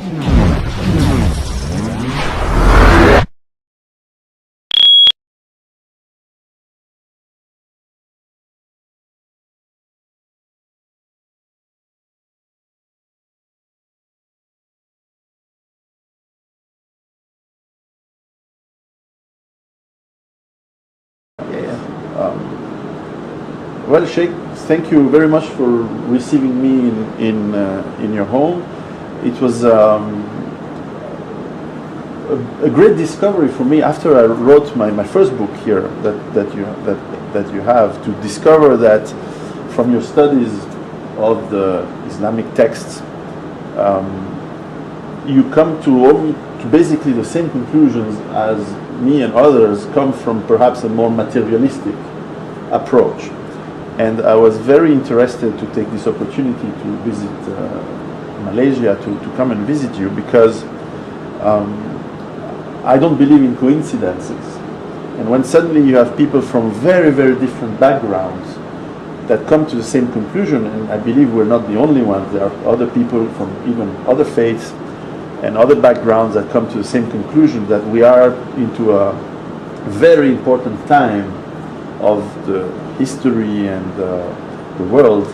Well, Sheikh, thank you very much for receiving me in your home. It was a great discovery for me after I wrote my first book here that you have, to discover that from your studies of the Islamic texts, you come to basically the same conclusions as me and others come from perhaps a more materialistic approach. And I was very interested to take this opportunity to visit Malaysia, to come and visit you, because I don't believe in coincidences. And when suddenly you have people from very, very different backgrounds that come to the same conclusion, and I believe we're not the only ones, there are other people from even other faiths and other backgrounds that come to the same conclusion, that we are into a very important time of the history and the world.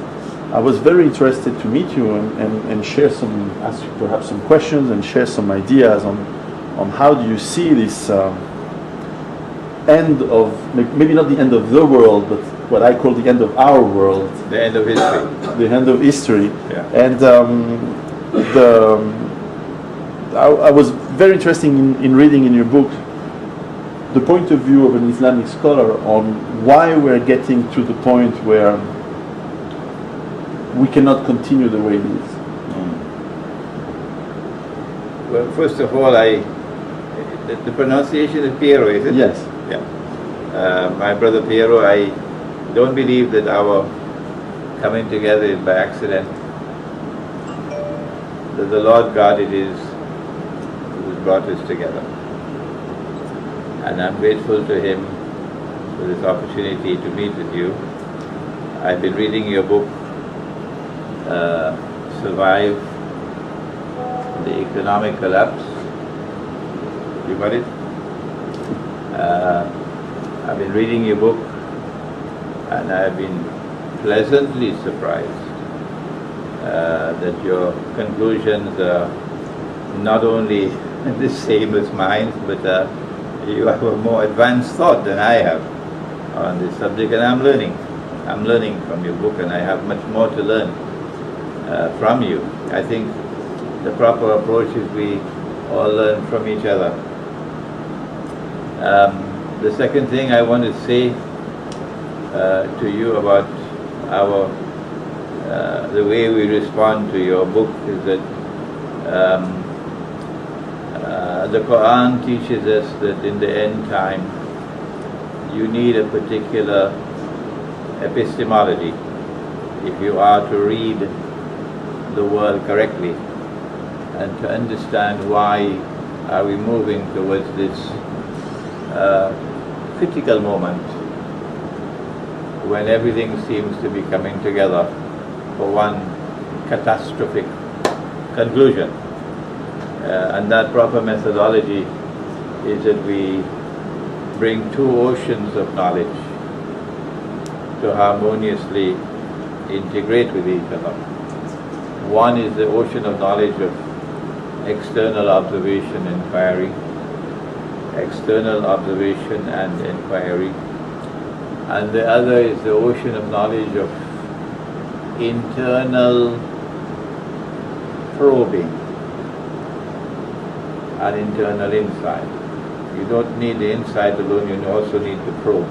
I was very interested to meet you and share ask you perhaps some questions and share some ideas on how do you see this end of, maybe not the end of the world, but what I call the end of our world. The end of history. The end of history. Yeah. And I was very interested in reading in your book the point of view of an Islamic scholar on why we're getting to the point where we cannot continue the way it is. Well, first of all, the pronunciation is Piero, is it? Yes. Yeah. My brother Piero, I don't believe that our coming together is by accident. That the Lord God it is who has brought us together. And I'm grateful to Him for this opportunity to meet with you. I've been reading your book, Survive the Economic Collapse. You got it? I've been reading your book, and I've been pleasantly surprised that your conclusions are not only the same as mine, but you have a more advanced thought than I have on this subject, and I'm learning from your book, and I have much more to learn from you. I think the proper approach is we all learn from each other. The second thing I want to say to you about the way we respond to your book is that the Quran teaches us that in the end time you need a particular epistemology if you are to read the world correctly and to understand why are we moving towards this critical moment when everything seems to be coming together for one catastrophic conclusion. And that proper methodology is that we bring two oceans of knowledge to harmoniously integrate with each other. One is the ocean of knowledge of external observation and inquiry, external observation and inquiry, and the other is the ocean of knowledge of internal probing and internal insight. You don't need the insight alone, you also need the probe.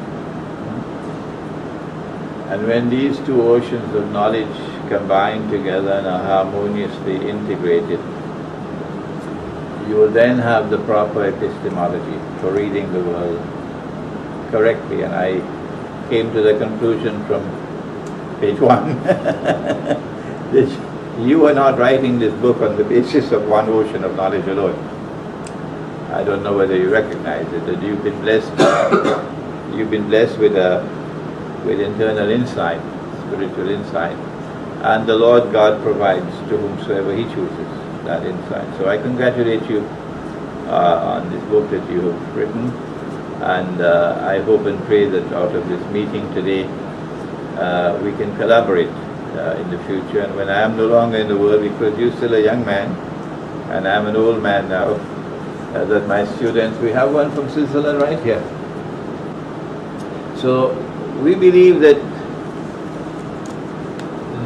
And when these two oceans of knowledge combine together and are harmoniously integrated, you will then have the proper epistemology for reading the world correctly. And I came to the conclusion from page 1 that you are not writing this book on the basis of one ocean of knowledge alone. I don't know whether you recognize it, that you've been blessed with internal insight, spiritual insight, and the Lord God provides to whomsoever He chooses. that insight. So I congratulate you on this book that you have written, and I hope and pray that out of this meeting today we can collaborate in the future. And when I am no longer in the world, because you're still a young man and I'm an old man now, that my students, we have one from Switzerland right here. So we believe that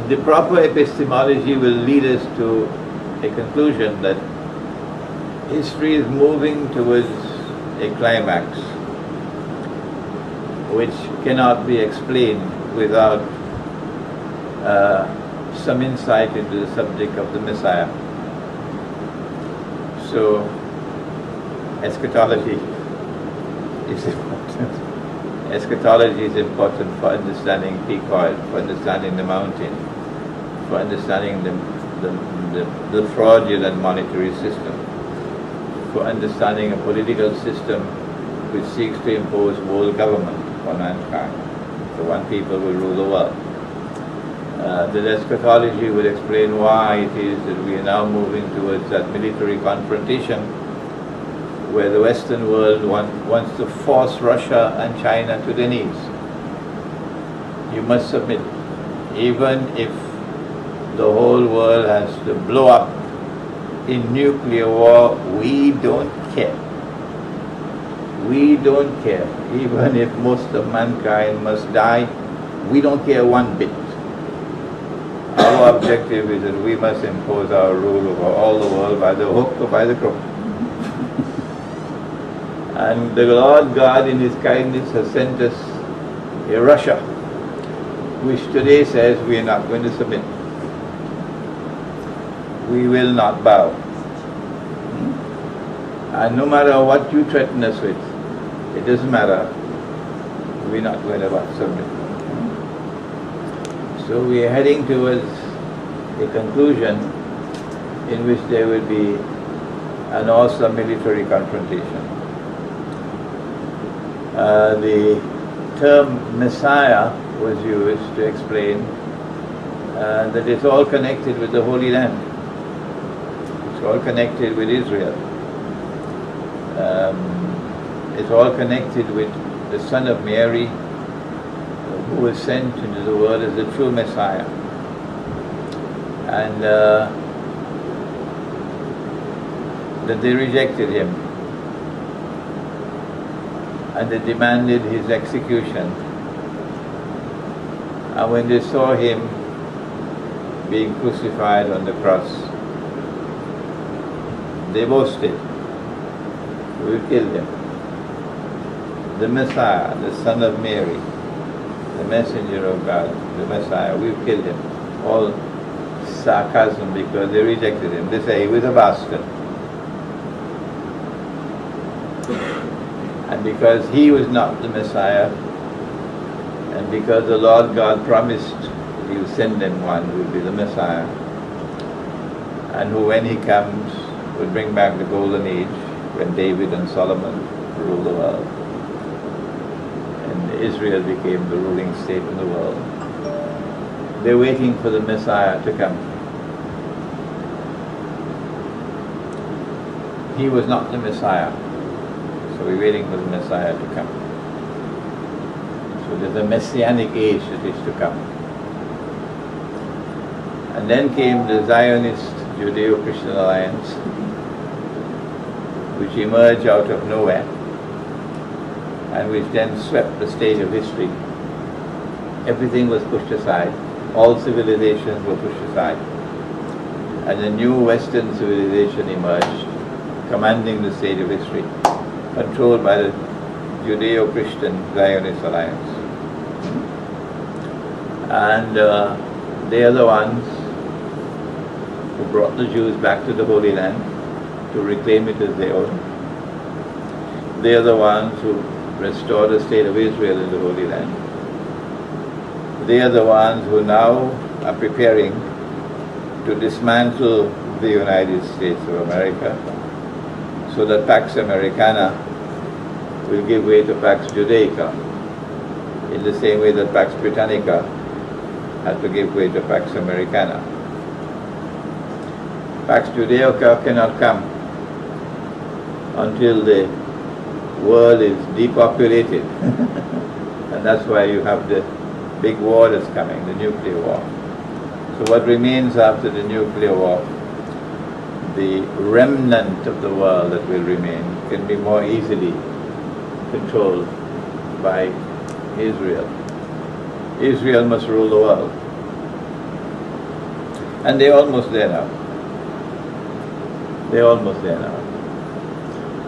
the proper epistemology will lead us to a conclusion that history is moving towards a climax which cannot be explained without some insight into the subject of the Messiah. So eschatology is important. Eschatology is important for understanding peak oil, for understanding the mountain, for understanding the fraudulent monetary system, for understanding a political system which seeks to impose world government on mankind. So one people will rule the world. The eschatology will explain why it is that we are now moving towards that military confrontation where the Western world wants to force Russia and China to their knees. You must submit. Even if the whole world has to blow up in nuclear war, we don't care. We don't care. Even if most of mankind must die, we don't care one bit. Our objective is that we must impose our rule over all the world by the hook or by the crook. And the Lord God in His kindness has sent us a Russia, which today says we are not going to submit. We will not bow. And no matter what you threaten us with, it doesn't matter, we're not going to submit. So we are heading towards a conclusion in which there will be an awesome military confrontation. The term Messiah was used to explain that it's all connected with the Holy Land. It's all connected with Israel. It's all connected with the Son of Mary, who was sent into the world as the true Messiah. And that they rejected Him. And they demanded His execution. And when they saw Him being crucified on the cross, they boasted, "We killed Him. The Messiah, the Son of Mary, the messenger of God, the Messiah, we've killed Him." All sarcasm because they rejected Him. They say He was a bastard. And because He was not the Messiah, and because the Lord God promised He will send them one who will be the Messiah, and who when He comes will bring back the golden age when David and Solomon ruled the world and Israel became the ruling state in the world. They're waiting for the Messiah to come. He was not the Messiah, so we're waiting for the Messiah to come. So there's a messianic age that is to come. And then came the Zionist Judeo-Christian alliance, which emerged out of nowhere and which then swept the stage of history. Everything was pushed aside. All civilizations were pushed aside. And a new Western civilization emerged, commanding the stage of history, controlled by the Judeo-Christian Zionist alliance. And they are the ones who brought the Jews back to the Holy Land to reclaim it as their own. They are the ones who restored the state of Israel in the Holy Land. They are the ones who now are preparing to dismantle the United States of America so that Pax Americana will give way to Pax Judaica in the same way that Pax Britannica had to give way to Pax Americana. Pax Judaica cannot come until the world is depopulated. And that's why you have the big war that's coming, the nuclear war. So what remains after the nuclear war, the remnant of the world that will remain, can be more easily controlled by Israel. Israel must rule the world. And they're almost there now. They're almost there now.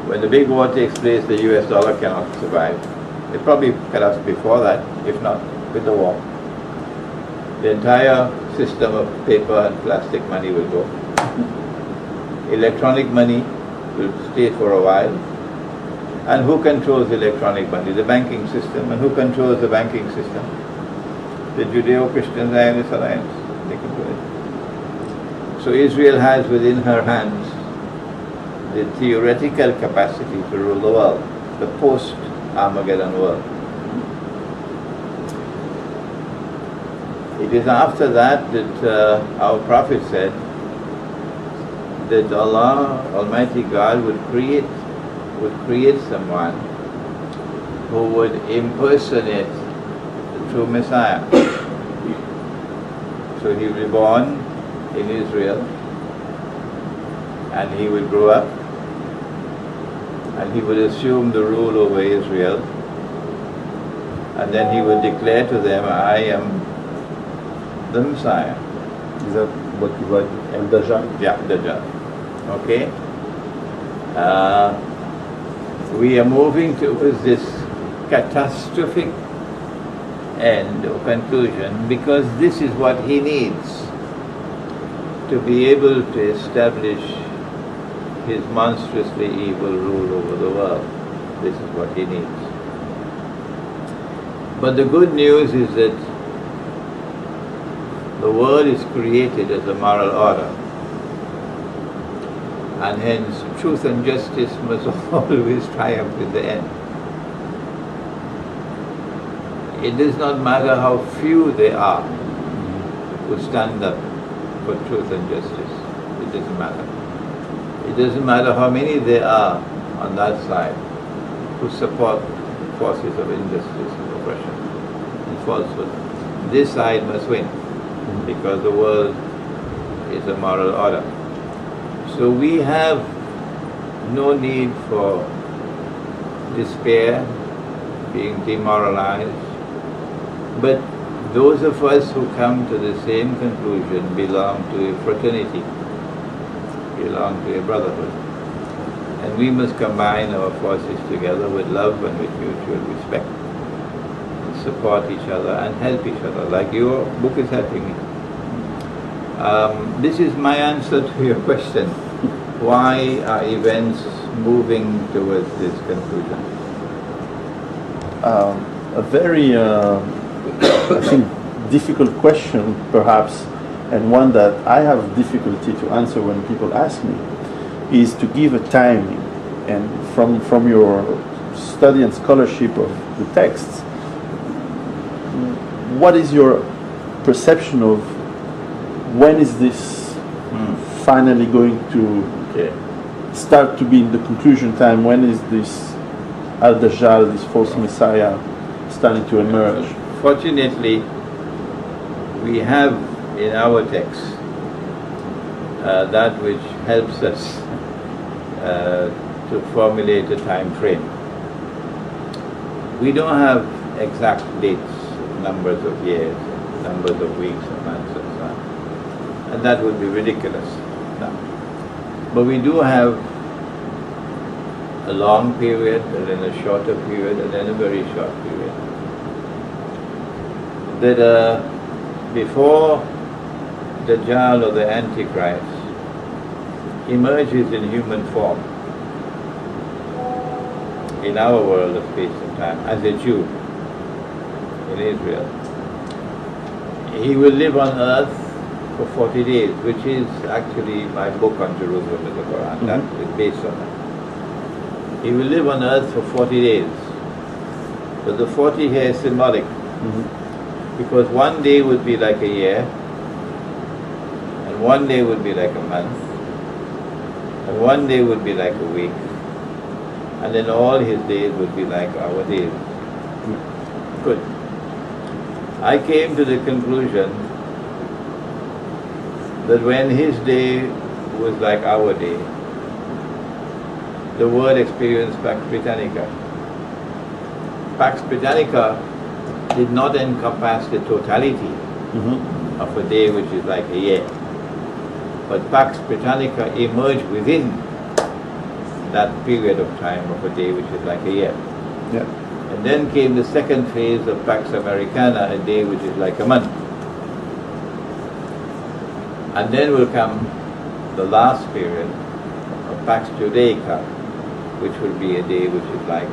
When the big war takes place, the US dollar cannot survive. It probably collapsed before that, if not with the war. The entire system of paper and plastic money will go. Electronic money will stay for a while. And who controls electronic money? The banking system. And who controls the banking system? The Judeo-Christian Zionist Alliance. They control it. So Israel has within her hands the theoretical capacity to rule the world, the post-Armageddon world. It is after that that our Prophet said that Allah, Almighty God, would create someone who would impersonate the true Messiah. So he will be born in Israel, and he will grow up, and he would assume the rule over Israel, and then he would declare to them, I am the Messiah. Is that what you write? And Dajjal? Yeah, Dajjal. Okay? We are moving towards this catastrophic end or conclusion because this is what he needs to be able to establish his monstrously evil rule over the world. This is what he needs. But the good news is that the world is created as a moral order, and hence truth and justice must always triumph in the end. It does not matter how few they are who stand up for truth and justice. It doesn't matter. It doesn't matter how many there are on that side who support forces of injustice and oppression and falsehood. This side must win because the world is a moral order. So we have no need for despair, being demoralized, but those of us who come to the same conclusion belong to a fraternity, belong to a brotherhood. And we must combine our forces together with love and with mutual respect, and support each other and help each other, like your book is helping me. This is my answer to your question. Why are events moving towards this conclusion? A very, I think, difficult question, perhaps, and one that I have difficulty to answer when people ask me, is to give a timing. And from your study and scholarship of the texts, what is your perception of when is this finally going to start to be in the conclusion time? When is this Al-Dajjal, this false Messiah, starting to emerge? Fortunately, we have in our text that which helps us to formulate a time frame. We don't have exact dates, numbers of years, numbers of weeks and months and so on. And that would be ridiculous. No. But we do have a long period, and then a shorter period, and then a very short period. That before Dajjal or the Antichrist emerges in human form in our world of space and time as a Jew in Israel, he will live on earth for 40 days, which is actually my book on Jerusalem in the Quran. That is based on that. He will live on earth for 40 days. But the 40 here is symbolic. Because one day would be like a year, and one day would be like a month, one day would be like a week, and then all his days would be like our days. Good. I came to the conclusion that when his day was like our day, the world experienced Pax Britannica. Pax Britannica did not encompass the totality of a day which is like a year. But Pax Britannica emerged within that period of time of a day which is like a year. Yeah. And then came the second phase of Pax Americana, a day which is like a month. And then will come the last period of Pax Judaica, which will be a day which is like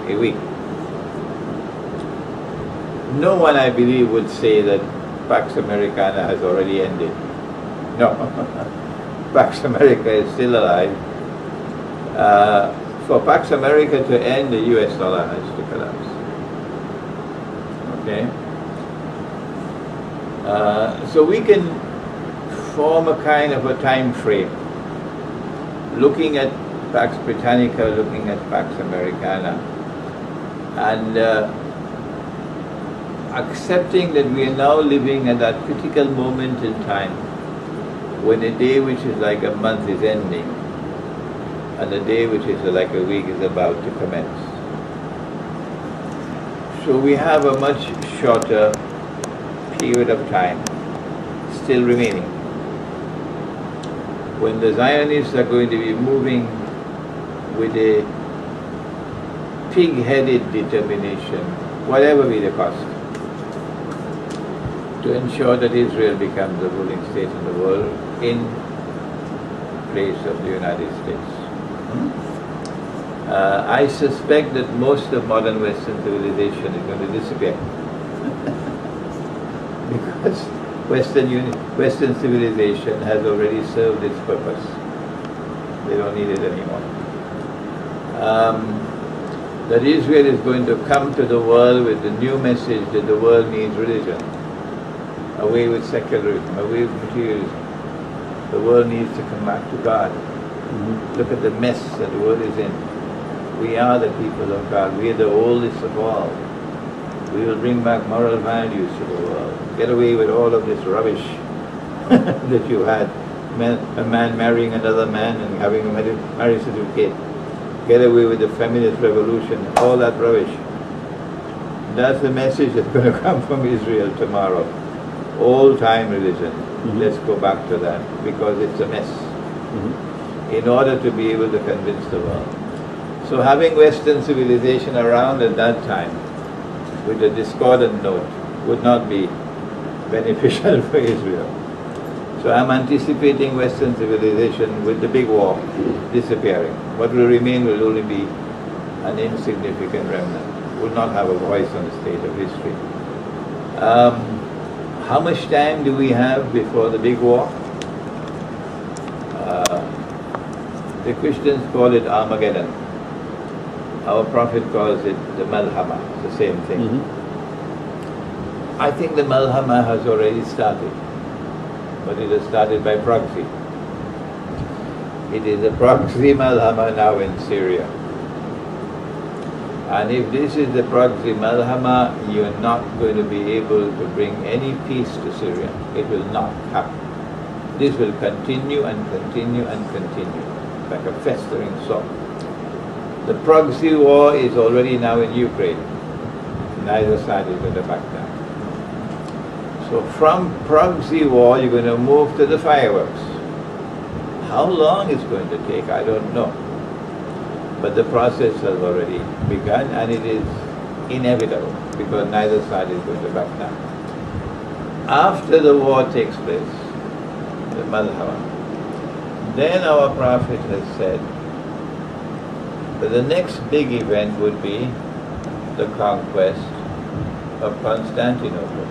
a week. No one, I believe, would say that Pax Americana has already ended. No. Pax America is still alive. For Pax America to end, the US dollar has to collapse. Okay? So we can form a kind of a time frame, looking at Pax Britannica, looking at Pax Americana, and accepting that we are now living at that critical moment in time when a day which is like a month is ending and a day which is like a week is about to commence. So we have a much shorter period of time still remaining when the Zionists are going to be moving with a pig-headed determination, whatever be the cost, to ensure that Israel becomes the ruling state in the world in place of the United States. I suspect that most of modern Western civilization is going to disappear because Western civilization has already served its purpose. They don't need it anymore. That Israel is going to come to the world with the new message that the world needs religion. Away with secularism, away with materialism. The world needs to come back to God. Look at the mess that the world is in. We are the people of God. We are the oldest of all. We will bring back moral values to the world. Get away with all of this rubbish that you had. A man marrying another man and having a marriage certificate. Get away with the feminist revolution, all that rubbish. That's the message that's going to come from Israel tomorrow. Old-time religion. Let's go back to that because it's a mess. In order to be able to convince the world. So having Western civilization around at that time with a discordant note would not be beneficial for Israel. So I'm anticipating Western civilization with the big war disappearing. What will remain will only be an insignificant remnant. Will not have a voice on the stage of history. How much time do we have before the big war? The Christians call it Armageddon. Our Prophet calls it the Malhama, the same thing. I think the Malhama has already started, but it has started by proxy. It is a proxy Malhama now in Syria. And if this is the proxy Malhama, you're not going to be able to bring any peace to Syria. It will not happen. This will continue and continue and continue, like a festering sore. The proxy war is already now in Ukraine. Neither side is going to back down. So from proxy war, you're going to move to the fireworks. How long it's going to take, I don't know. But the process has already begun and it is inevitable because neither side is going to back down. After the war takes place, the Malhama, then our Prophet has said that the next big event would be the conquest of Constantinople.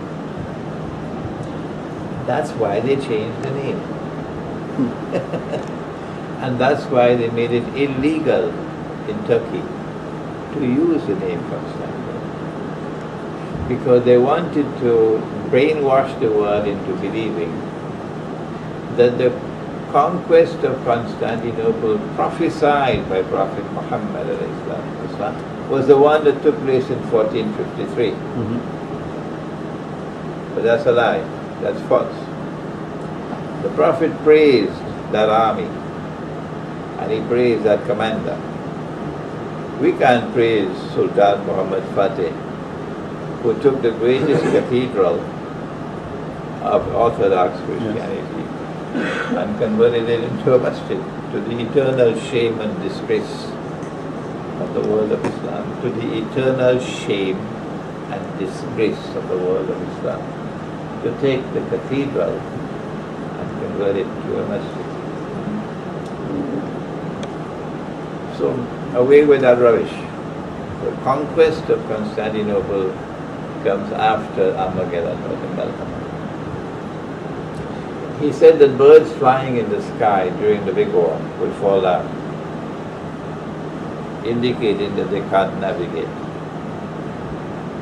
That's why they changed the name. And that's why they made it illegal in Turkey to use the name Constantinople. Because they wanted to brainwash the world into believing that the conquest of Constantinople prophesied by Prophet Muhammad was the one that took place in 1453. But that's a lie. That's false. The Prophet praised that army and he praised that commander. We can't praise Sultan Muhammad Fateh, who took the greatest cathedral of Orthodox Christianity and converted it into a masjid, to the eternal shame and disgrace of the world of Islam, to the eternal shame and disgrace of the world of Islam, to take the cathedral and convert it to a masjid. So away with that rubbish. The conquest of Constantinople comes after Armageddon or the Meltdown. He said that birds flying in the sky during the big war will fall down, indicating that they can't navigate,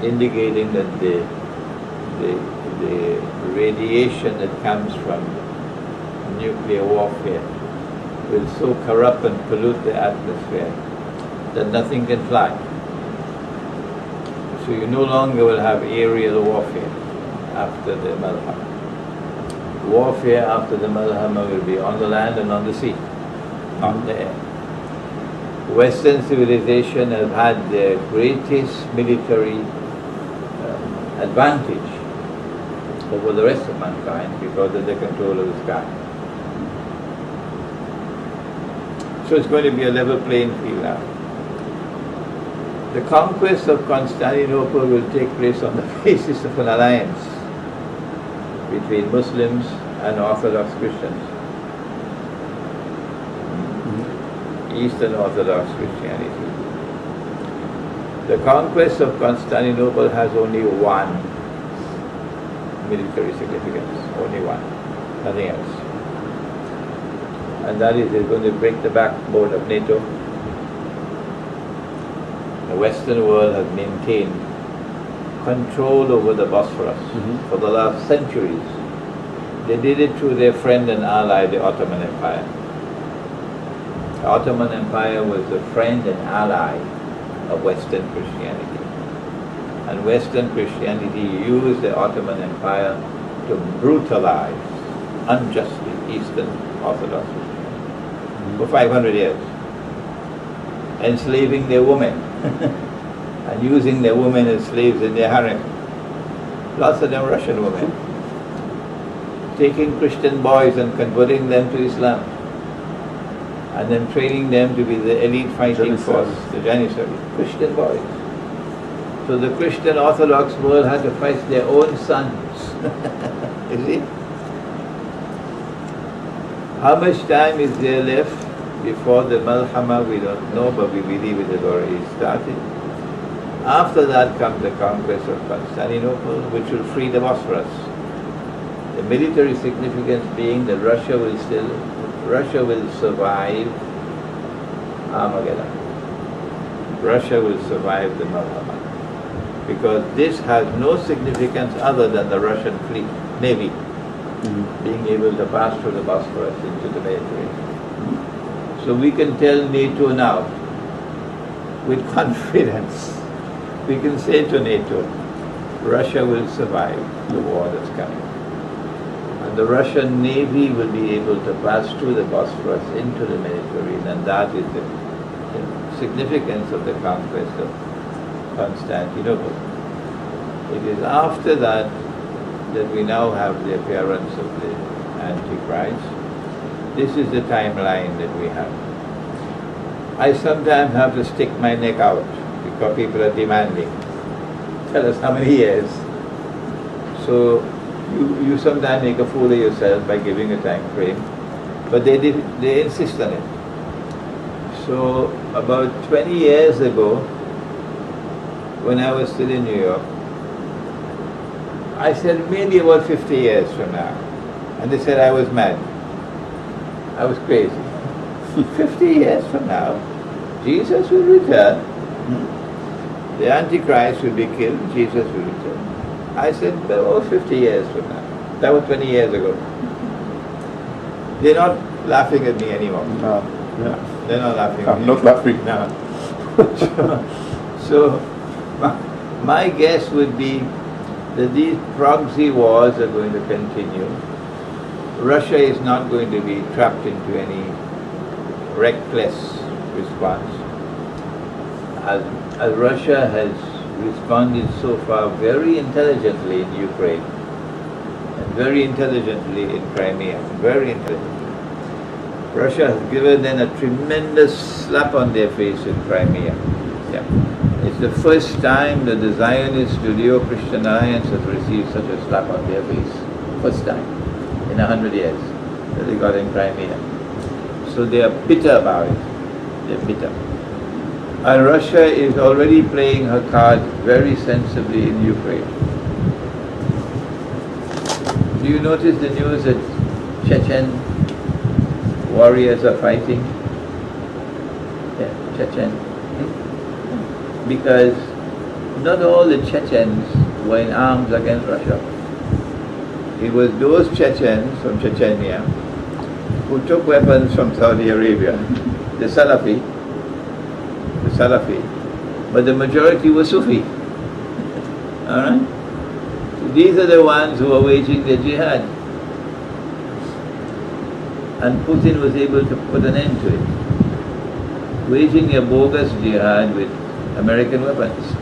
indicating that the radiation that comes from nuclear warfare will so corrupt and pollute the atmosphere that nothing can fly. So you no longer will have aerial warfare after the Malhama. Warfare after the Malhama will be on the land and on the sea, not the air. Western civilization has had their greatest military advantage over the rest of mankind because of the control of the sky. So it's going to be a level playing field now. The conquest of Constantinople will take place on the basis of an alliance between Muslims and Orthodox Christians. Eastern Orthodox Christianity. The conquest of Constantinople has only one military significance, only one, nothing else. And that is it's going to break the backbone of NATO. The Western world has maintained control over the Bosphorus for the last centuries. They did it through their friend and ally, the Ottoman Empire. The Ottoman Empire was the friend and ally of Western Christianity. And Western Christianity used the Ottoman Empire to brutalize unjustly Eastern Orthodox Christianity for 500 years, enslaving their women and using their women as slaves in their harem. Lots of them Russian women. Taking Christian boys and converting them to Islam, and then training them to be the elite fighting force, the Janissaries, Christian boys. So the Christian Orthodox world had to fight their own sons. You see? How much time is there left before the Malhama? We don't know, but we believe it has already started. After that comes the conquest of Constantinople, which will free the Bosphorus. The military significance being that Russia will survive Armageddon. Russia will survive the Malhama. Because this has no significance other than the Russian fleet, navy, being able to pass through the Bosphorus into the Mediterranean. So we can tell NATO now, with confidence, we can say to NATO, Russia will survive the war that's coming. And the Russian Navy will be able to pass through the Bosphorus into the Mediterranean, and that is the significance of the conquest of Constantinople. It is after that that we now have the appearance of the Antichrist. This is the timeline that we have. I sometimes have to stick my neck out because people are demanding. Tell us how many years. So you sometimes make a fool of yourself by giving a time frame, but they insist on it. So about 20 years ago, when I was still in New York, I said maybe about 50 years from now. And they said I was mad. I was crazy. 50 years from now, Jesus will return. The Antichrist will be killed, Jesus will return. I said, well, 50 years from now. That was 20 years ago. They're not laughing at me anymore. No. They're not laughing at I'm me. not laughing. No. So, my guess would be that these proxy wars are going to continue. Russia is not going to be trapped into any reckless response. As Russia has responded so far very intelligently in Ukraine, and very intelligently in Crimea, very intelligently. Russia has given them a tremendous slap on their face in Crimea. Yeah. It's the first time that the Zionist Judeo-Christian Alliance has received such a slap on their face. First time in 100 years that they got in Crimea. So they are bitter about it. They're bitter. And Russia is already playing her cards very sensibly in Ukraine. Do you notice the news that Chechen warriors are fighting? Yeah, Chechen. Because not all the Chechens were in arms against Russia. It was those Chechens from Chechnya who took weapons from Saudi Arabia, the Salafi, but the majority were Sufi. Alright? So these are the ones who are waging the jihad. And Putin was able to put an end to it, waging a bogus jihad with American weapons.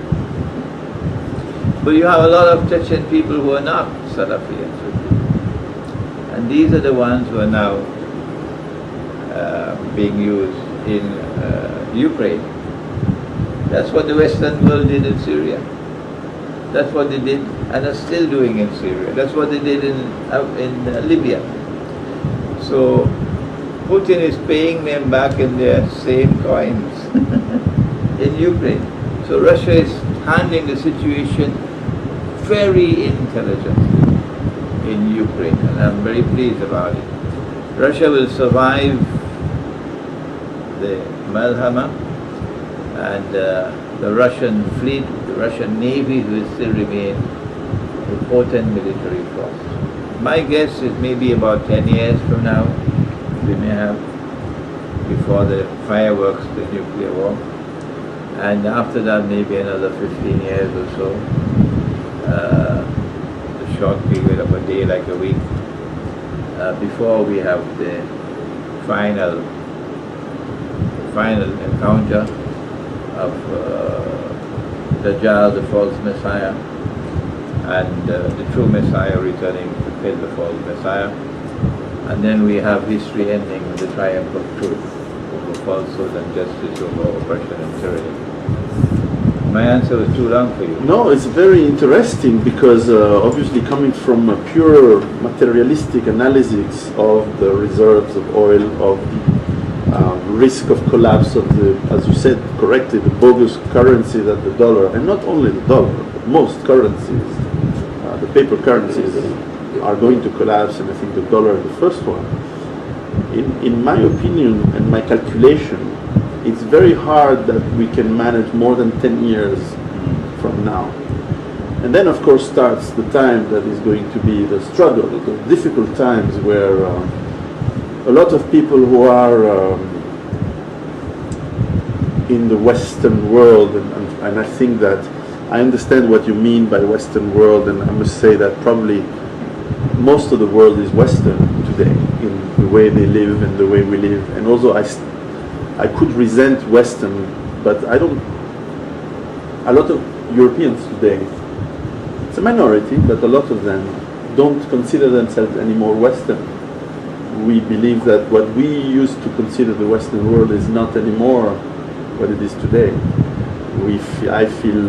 But you have a lot of Chechen people who are not Salafi and Sufi. And these are the ones who are now being used in Ukraine. That's what the Western world did in Syria. That's what they did and are still doing in Syria. That's what they did in Libya. So Putin is paying them back in their same coins in Ukraine. So Russia is handling the situation very intelligently in Ukraine, and I'm very pleased about it. Russia will survive the Malhama, and the Russian fleet, the Russian navy will still remain a potent military force. My guess is maybe about 10 years from now, we may have, before the fireworks, the nuclear war. And after that, maybe another 15 years or so, a short period of a day, like a week, before we have the final encounter of Dajjal, the false Messiah, and the true Messiah returning to kill the false Messiah. And then we have history ending with the triumph of truth over falsehood and justice over oppression and tyranny. My answer was too long for you. No, it's very interesting because obviously coming from a pure materialistic analysis of the reserves of oil, of the risk of collapse of the, as you said correctly, the bogus currency that the dollar, and not only the dollar, but most currencies, the paper currencies are going to collapse, and I think the dollar is the first one. In my opinion and my calculation, it's very hard that we can manage more than 10 years from now. And then of course starts the time that is going to be the struggle, the difficult times where a lot of people who are in the Western world, and I think that I understand what you mean by Western world, and I must say that probably most of the world is Western today in the way they live and the way we live. And also I could resent Western, but I don't. A lot of Europeans today, it's a minority, but a lot of them don't consider themselves anymore Western. We believe that what we used to consider the Western world is not anymore what it is today. I feel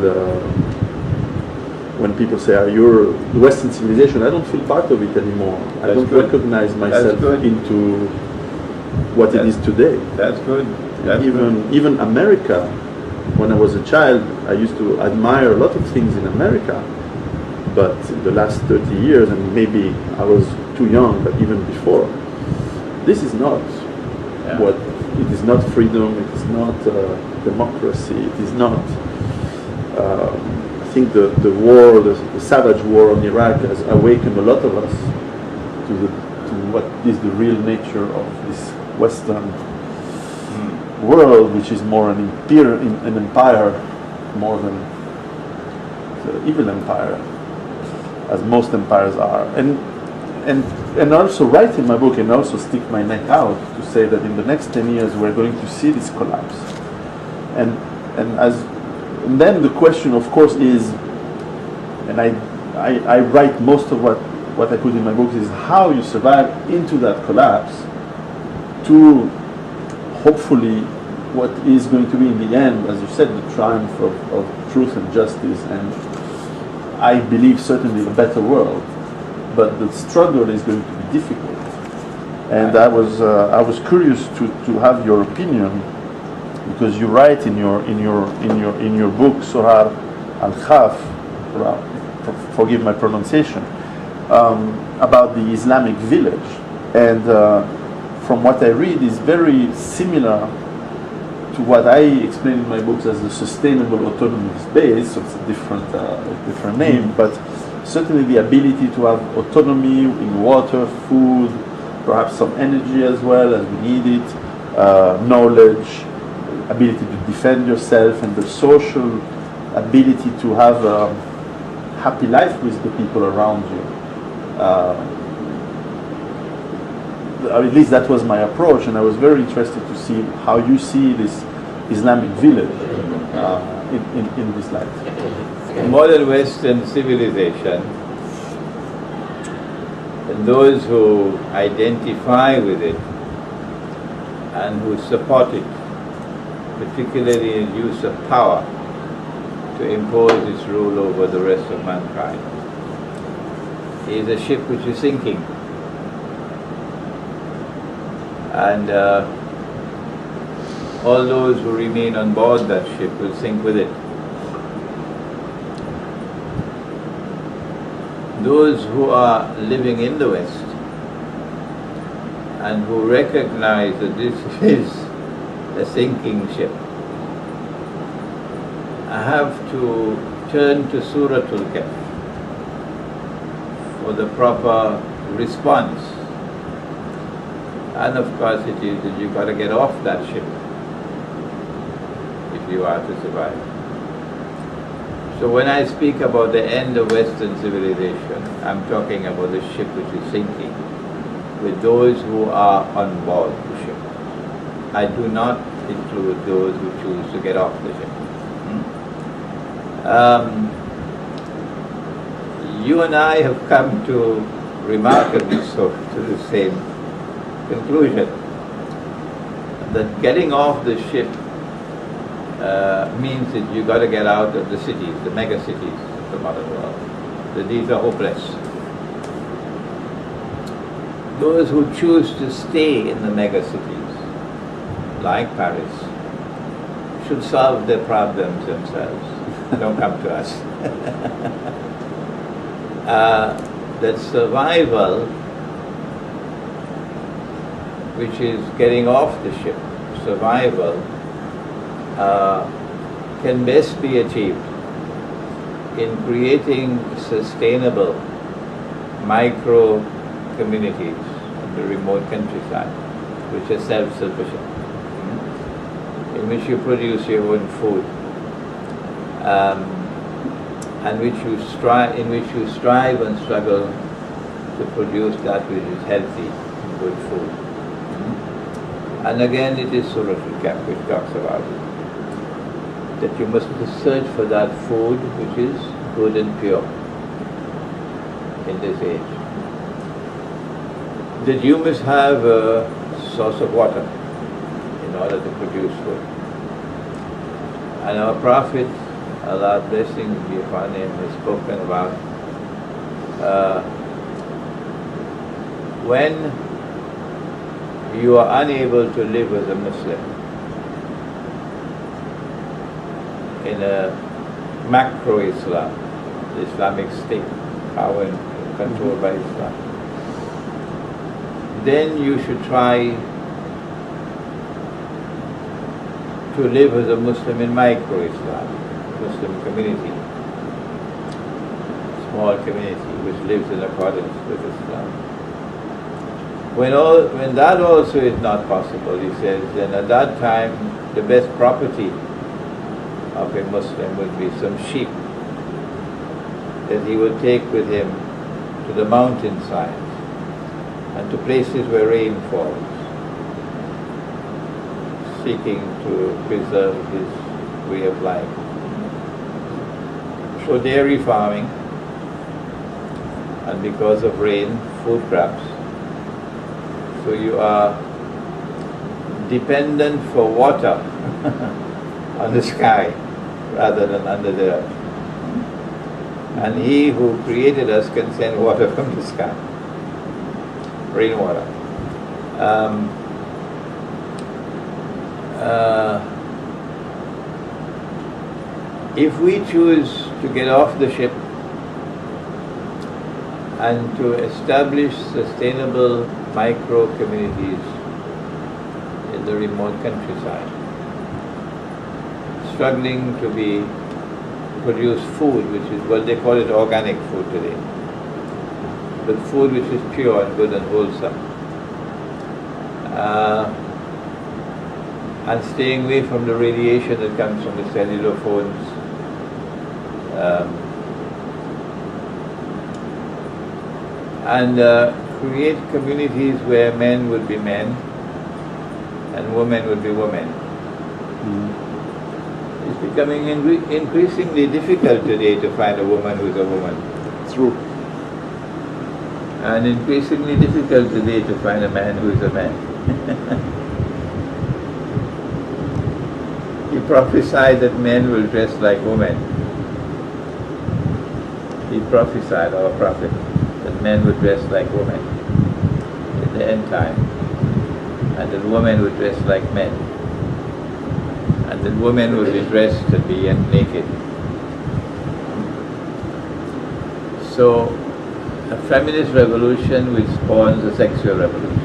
when people say, you're the Western civilization, I don't feel part of it anymore. I don't recognize myself into what it is today. That's good. Even America, when I was a child, I used to admire a lot of things in America. But in the last 30 years, and maybe I was too young, but even before, this is not what, it is not freedom, it is not democracy, it is not, I think the war, the savage war on Iraq has awakened a lot of us to what is the real nature of this Western world, which is more an empire more than the evil empire, as most empires are. And also write in my book, and also stick my neck out to say that in the next 10 years we're going to see this collapse. And then the question, of course, is, and I write most of what I put in my book, is how you survive into that collapse to hopefully what is going to be in the end, as you said, the triumph of truth and justice, and I believe certainly a better world. But the struggle is going to be difficult. And I was curious to have your opinion, because you write in your book Surah Al-Khaf, forgive my pronunciation, about the Islamic village, and from what I read is very similar to what I explain in my books as the sustainable autonomous base. So it's a different name, but certainly the ability to have autonomy in water, food, perhaps some energy as well as we need it, knowledge, ability to defend yourself, and the social ability to have a happy life with the people around you. At least that was my approach, and I was very interested to see how you see this Islamic village in this light. Modern Western civilization, and those who identify with it and who support it, particularly in use of power to impose its rule over the rest of mankind, is a ship which is sinking. And all those who remain on board that ship will sink with it. Those who are living in the West and who recognize that this is a sinking ship have to turn to Surah Al-Kahf for the proper response. And of course it is that you've got to get off that ship if you are to survive. So when I speak about the end of Western civilization, I'm talking about the ship which is sinking, with those who are on board the ship. I do not include those who choose to get off the ship. You and I have come to remarkably so to the same conclusion, that getting off the ship means that you've got to get out of the cities, the mega cities of the modern world. That these are hopeless. Those who choose to stay in the mega cities, like Paris, should solve their problems themselves. Don't come to us. That survival, which is getting off the ship, survival, can best be achieved in creating sustainable micro communities in the remote countryside, which are self-sufficient, in which you produce your own food, and in which you strive and struggle to produce that which is healthy, good food. And again, it is Surah Al-Kahf which talks about it, that you must search for that food which is good and pure in this age. That you must have a source of water in order to produce food. And our Prophet, Allah blessings be upon him, has spoken about when you are unable to live as a Muslim in a macro Islam, the Islamic state, power and controlled by Islam, then you should try to live as a Muslim in micro Islam, Muslim community, small community which lives in accordance with Islam. When that also is not possible, he says, then at that time the best property of a Muslim would be some sheep that he would take with him to the mountainsides and to places where rain falls, seeking to preserve his way of life. So dairy farming, and because of rain, food crops. So you are dependent for water on the sky rather than under the earth. And he who created us can send water from the sky, rainwater. If we choose to get off the ship and to establish sustainable micro-communities in the remote countryside, struggling to produce food, which is, well, they call it organic food today, but food which is pure and good and wholesome, and staying away from the radiation that comes from the cellular phones, and create communities where men would be men and women would be women. It's becoming increasingly difficult today to find a woman who's a woman. True. And increasingly difficult today to find a man who is a man. He prophesied that men will dress like women. He prophesied, our prophet, that men would dress like women in the end time, and that women would dress like men, and that women would be dressed and be naked. So, a feminist revolution which spawns a sexual revolution.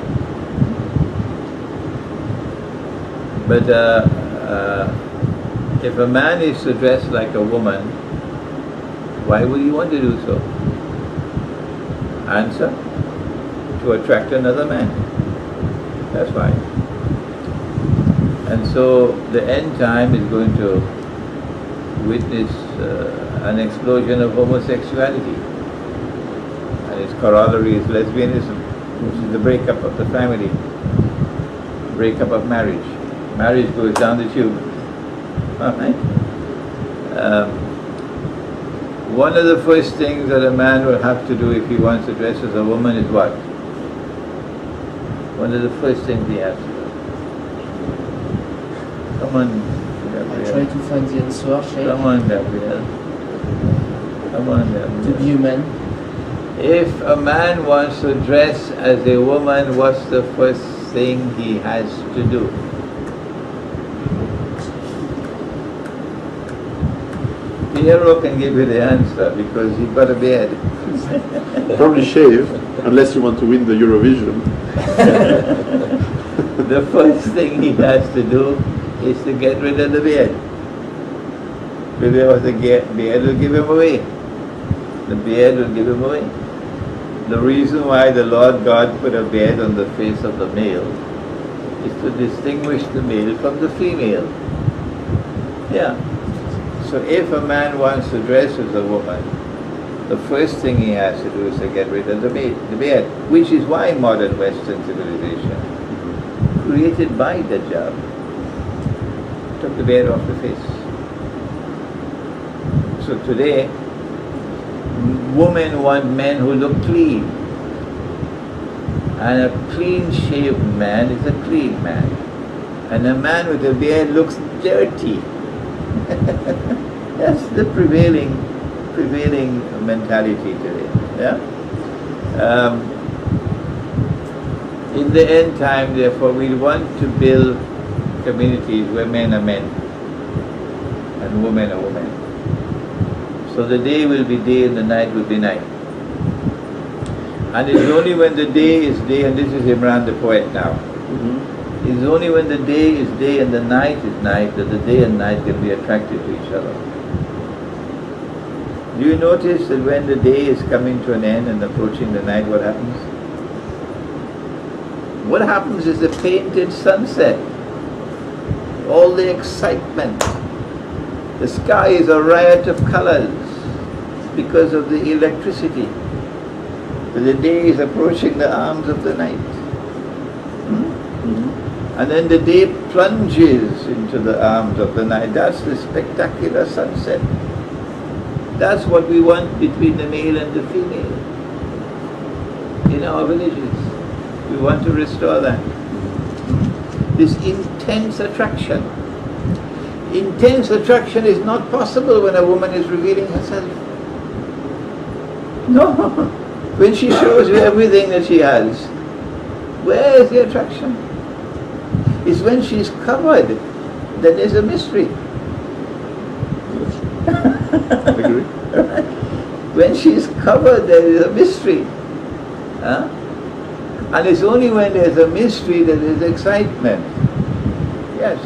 But if a man is to dress like a woman, why would he want to do so? Answer: to attract another man. That's why. And so the end time is going to witness an explosion of homosexuality. And its corollary is lesbianism, which is the breakup of the family, breakup of marriage. Marriage goes down the tube. Alright? One of the first things that a man will have to do if he wants to dress as a woman is what? One of the first things he has to do. Come on, Gabriel. I try to find the answer, Sheikh. Come on, Gabriel. Come on, Gabriel. To be human. If a man wants to dress as a woman, what's the first thing he has to do? Piero can give you the answer because he got a beard. Probably shave, unless you want to win the Eurovision. The first thing he has to do is to get rid of the beard. Because the beard will give him away. The beard will give him away. The reason why the Lord God put a beard on the face of the male is to distinguish the male from the female. Yeah. So if a man wants to dress as a woman, the first thing he has to do is to get rid of the beard, which is why modern Western civilization, created by Dajjal, took the beard off the face. So today, women want men who look clean. And a clean-shaved man is a clean man. And a man with a beard looks dirty. That's the prevailing mentality today. Yeah. In the end time, therefore, we want to build communities where men are men and women are women. So the day will be day and the night will be night. And it's only when the day is day, and this is Imran the poet now. It's only when the day is day and the night is night that the day and night can be attracted to each other. Do you notice that when the day is coming to an end and approaching the night, what happens? What happens is the painted sunset, all the excitement. The sky is a riot of colors because of the electricity. The day is approaching the arms of the night. And then the day plunges into the arms of the night. That's the spectacular sunset. That's what we want between the male and the female in our villages. We want to restore that. This intense attraction. Intense attraction is not possible when a woman is revealing herself. No. When she shows you everything that she has, where is the attraction? It's when she's covered that there's a mystery. Agree. When she's covered, there is a mystery. Huh? And it's only when there's a mystery that there's excitement. Yes.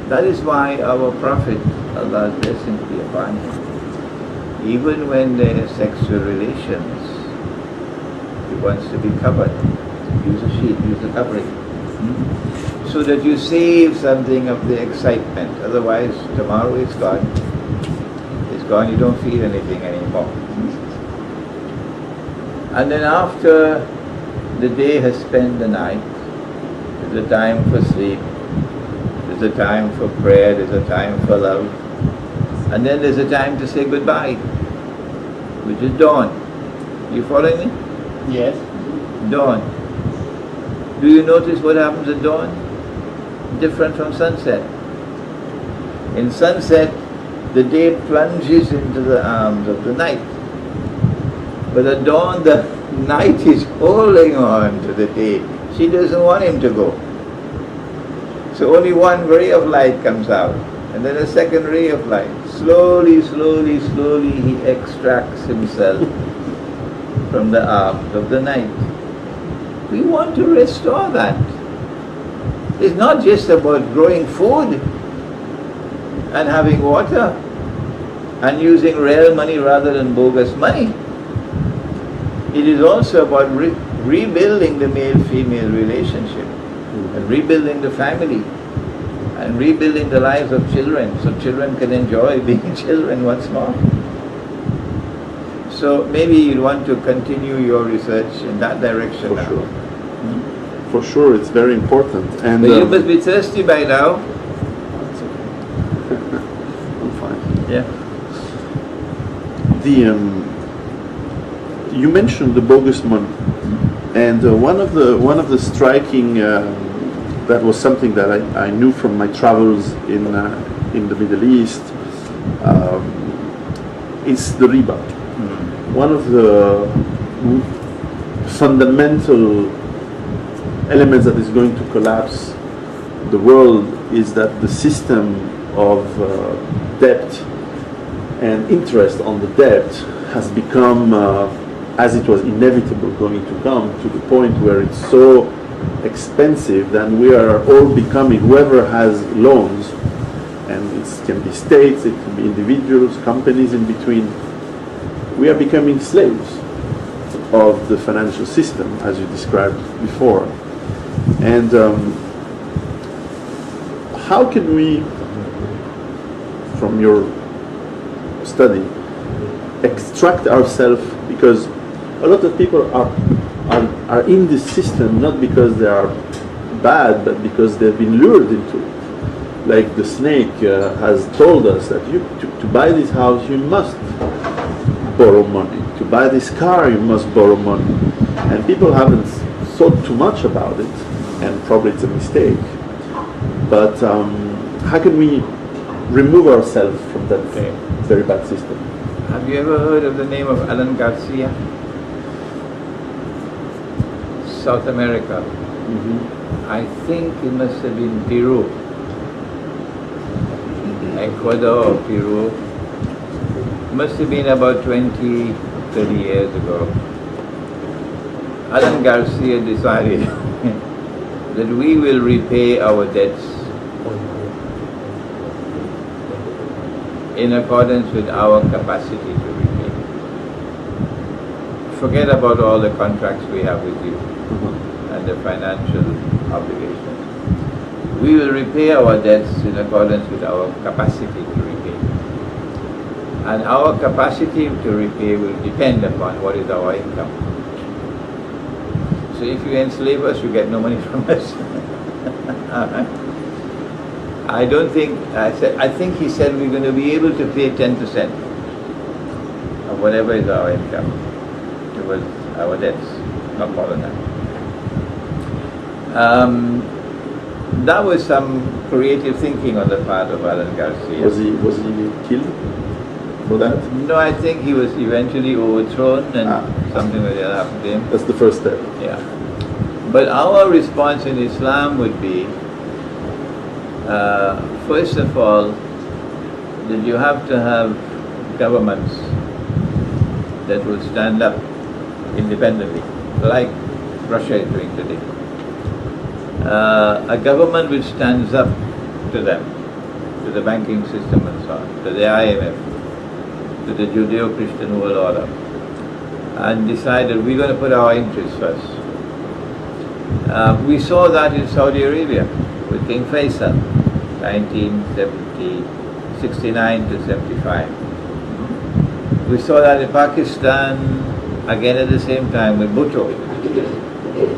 That is why our Prophet, Allah's blessing be upon him, even when there are sexual relations, he wants to be covered. Use a sheet, use a covering. So that you save something of the excitement. Otherwise, tomorrow it's gone. It's gone, you don't feel anything anymore. And then after the day has spent the night, there's a time for sleep, there's a time for prayer, there's a time for love, and then there's a time to say goodbye, which is dawn. You following me? Yes. Dawn. Do you notice what happens at dawn? Different from sunset. In sunset, the day plunges into the arms of the night. But at dawn, the night is holding on to the day. She doesn't want him to go. So only one ray of light comes out, and then a second ray of light. Slowly, slowly, slowly, he extracts himself from the arms of the night. We want to restore that. It's not just about growing food and having water and using real money rather than bogus money. It is also about rebuilding the male-female relationship and rebuilding the family and rebuilding the lives of children so children can enjoy being children once more. So maybe you want to continue your research in that direction. For now. sure. For sure, it's very important. And But you must be thirsty by now. It's okay. I'm fine. Yeah. You mentioned the bogus money, and one of the striking that was something that I knew from my travels in the Middle East is the riba. One of the fundamental elements that is going to collapse the world is that the system of debt and interest on the debt has become, as it was inevitable going to come, to the point where it's so expensive that we are all becoming, whoever has loans, and it can be states, it can be individuals, companies in between, we are becoming slaves of the financial system, as you described before. And how can we, from your study, extract ourselves, because a lot of people are in this system not because they are bad, but because they've been lured into it. Like the snake has told us that to buy this house you must borrow money. To buy this car you must borrow money. And people haven't thought too much about it, and probably it's a mistake. But how can we remove ourselves from that very bad system? Have you ever heard of the name of Alan Garcia? South America. I think it must have been Peru. Ecuador or Peru. Must have been about 20, 30 years ago. Alan Garcia decided that we will repay our debts in accordance with our capacity to repay. Forget about all the contracts we have with you. and the financial obligations. We will repay our debts in accordance with our capacity to repay. And our capacity to repay will depend upon what is our income. So if you enslave us, you get no money from us. I don't think, I think he said we're going to be able to pay 10% of whatever is our income towards our debts, not more than that. That was some creative thinking on the part of Alan Garcia. Was he killed for that? No, I think he was eventually overthrown and something like that happened to him. That's the first step. Yeah. But our response in Islam would be, first of all, that you have to have governments that will stand up independently, like Russia is doing today. A government which stands up to them, to the banking system and so on, to the IMF, to the Judeo-Christian world order, and decided we're going to put our interests first. We saw that in Saudi Arabia with King Faisal, 1969 to 75. We saw that in Pakistan again at the same time with Bhutto,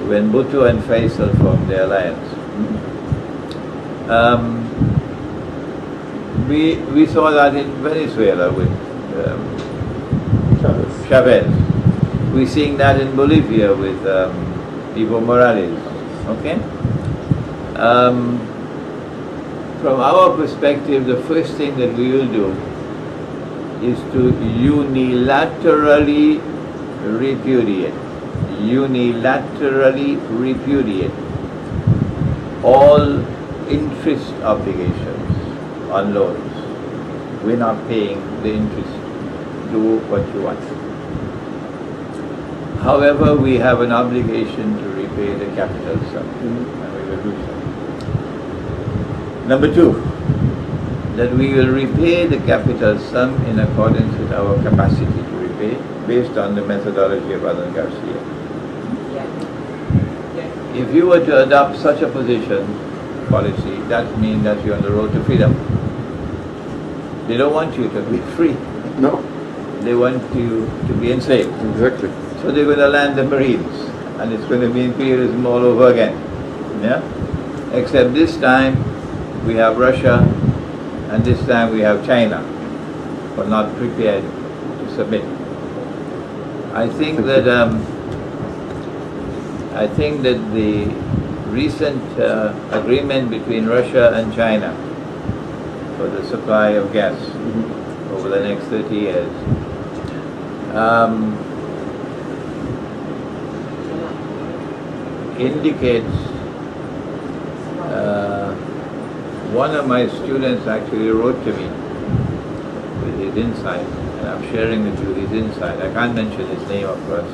when Bhutto and Faisal formed the alliance. We saw that in Venezuela with Chavez. We're seeing that in Bolivia with Evo Morales. Okay? From our perspective, the first thing that we will do is to unilaterally repudiate all interest obligations on loans. We're not paying the interest. Do what you want. However, we have an obligation to repay the capital sum, and we will do so. Number two, that we will repay the capital sum in accordance with our capacity to repay, based on the methodology of Alan Garcia. If you were to adopt such a policy, that means that you're on the road to freedom. They don't want you to be free. No. They want you to be enslaved. Exactly. So they're going to land the Marines, and it's going to be imperialism all over again. Yeah? Except this time we have Russia, and this time we have China, but not prepared to submit. I think that the recent agreement between Russia and China for the supply of gas over the next 30 years indicates, one of my students actually wrote to me with his insight, and I'm sharing with you his insight. I can't mention his name, of course.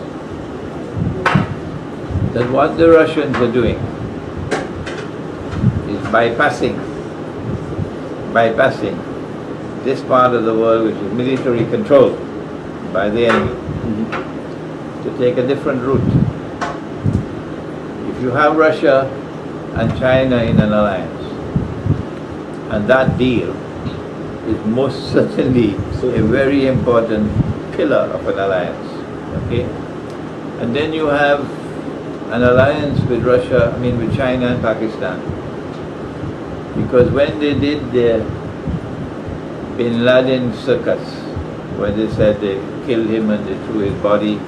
That what the Russians are doing is bypassing this part of the world which is military controlled by the enemy, to take a different route. If you have Russia and China in an alliance, and that deal is most certainly a very important pillar of an alliance, okay? And then you have an alliance with with China and Pakistan. Because when they did the Bin Laden circus, where they said they killed him and they threw his body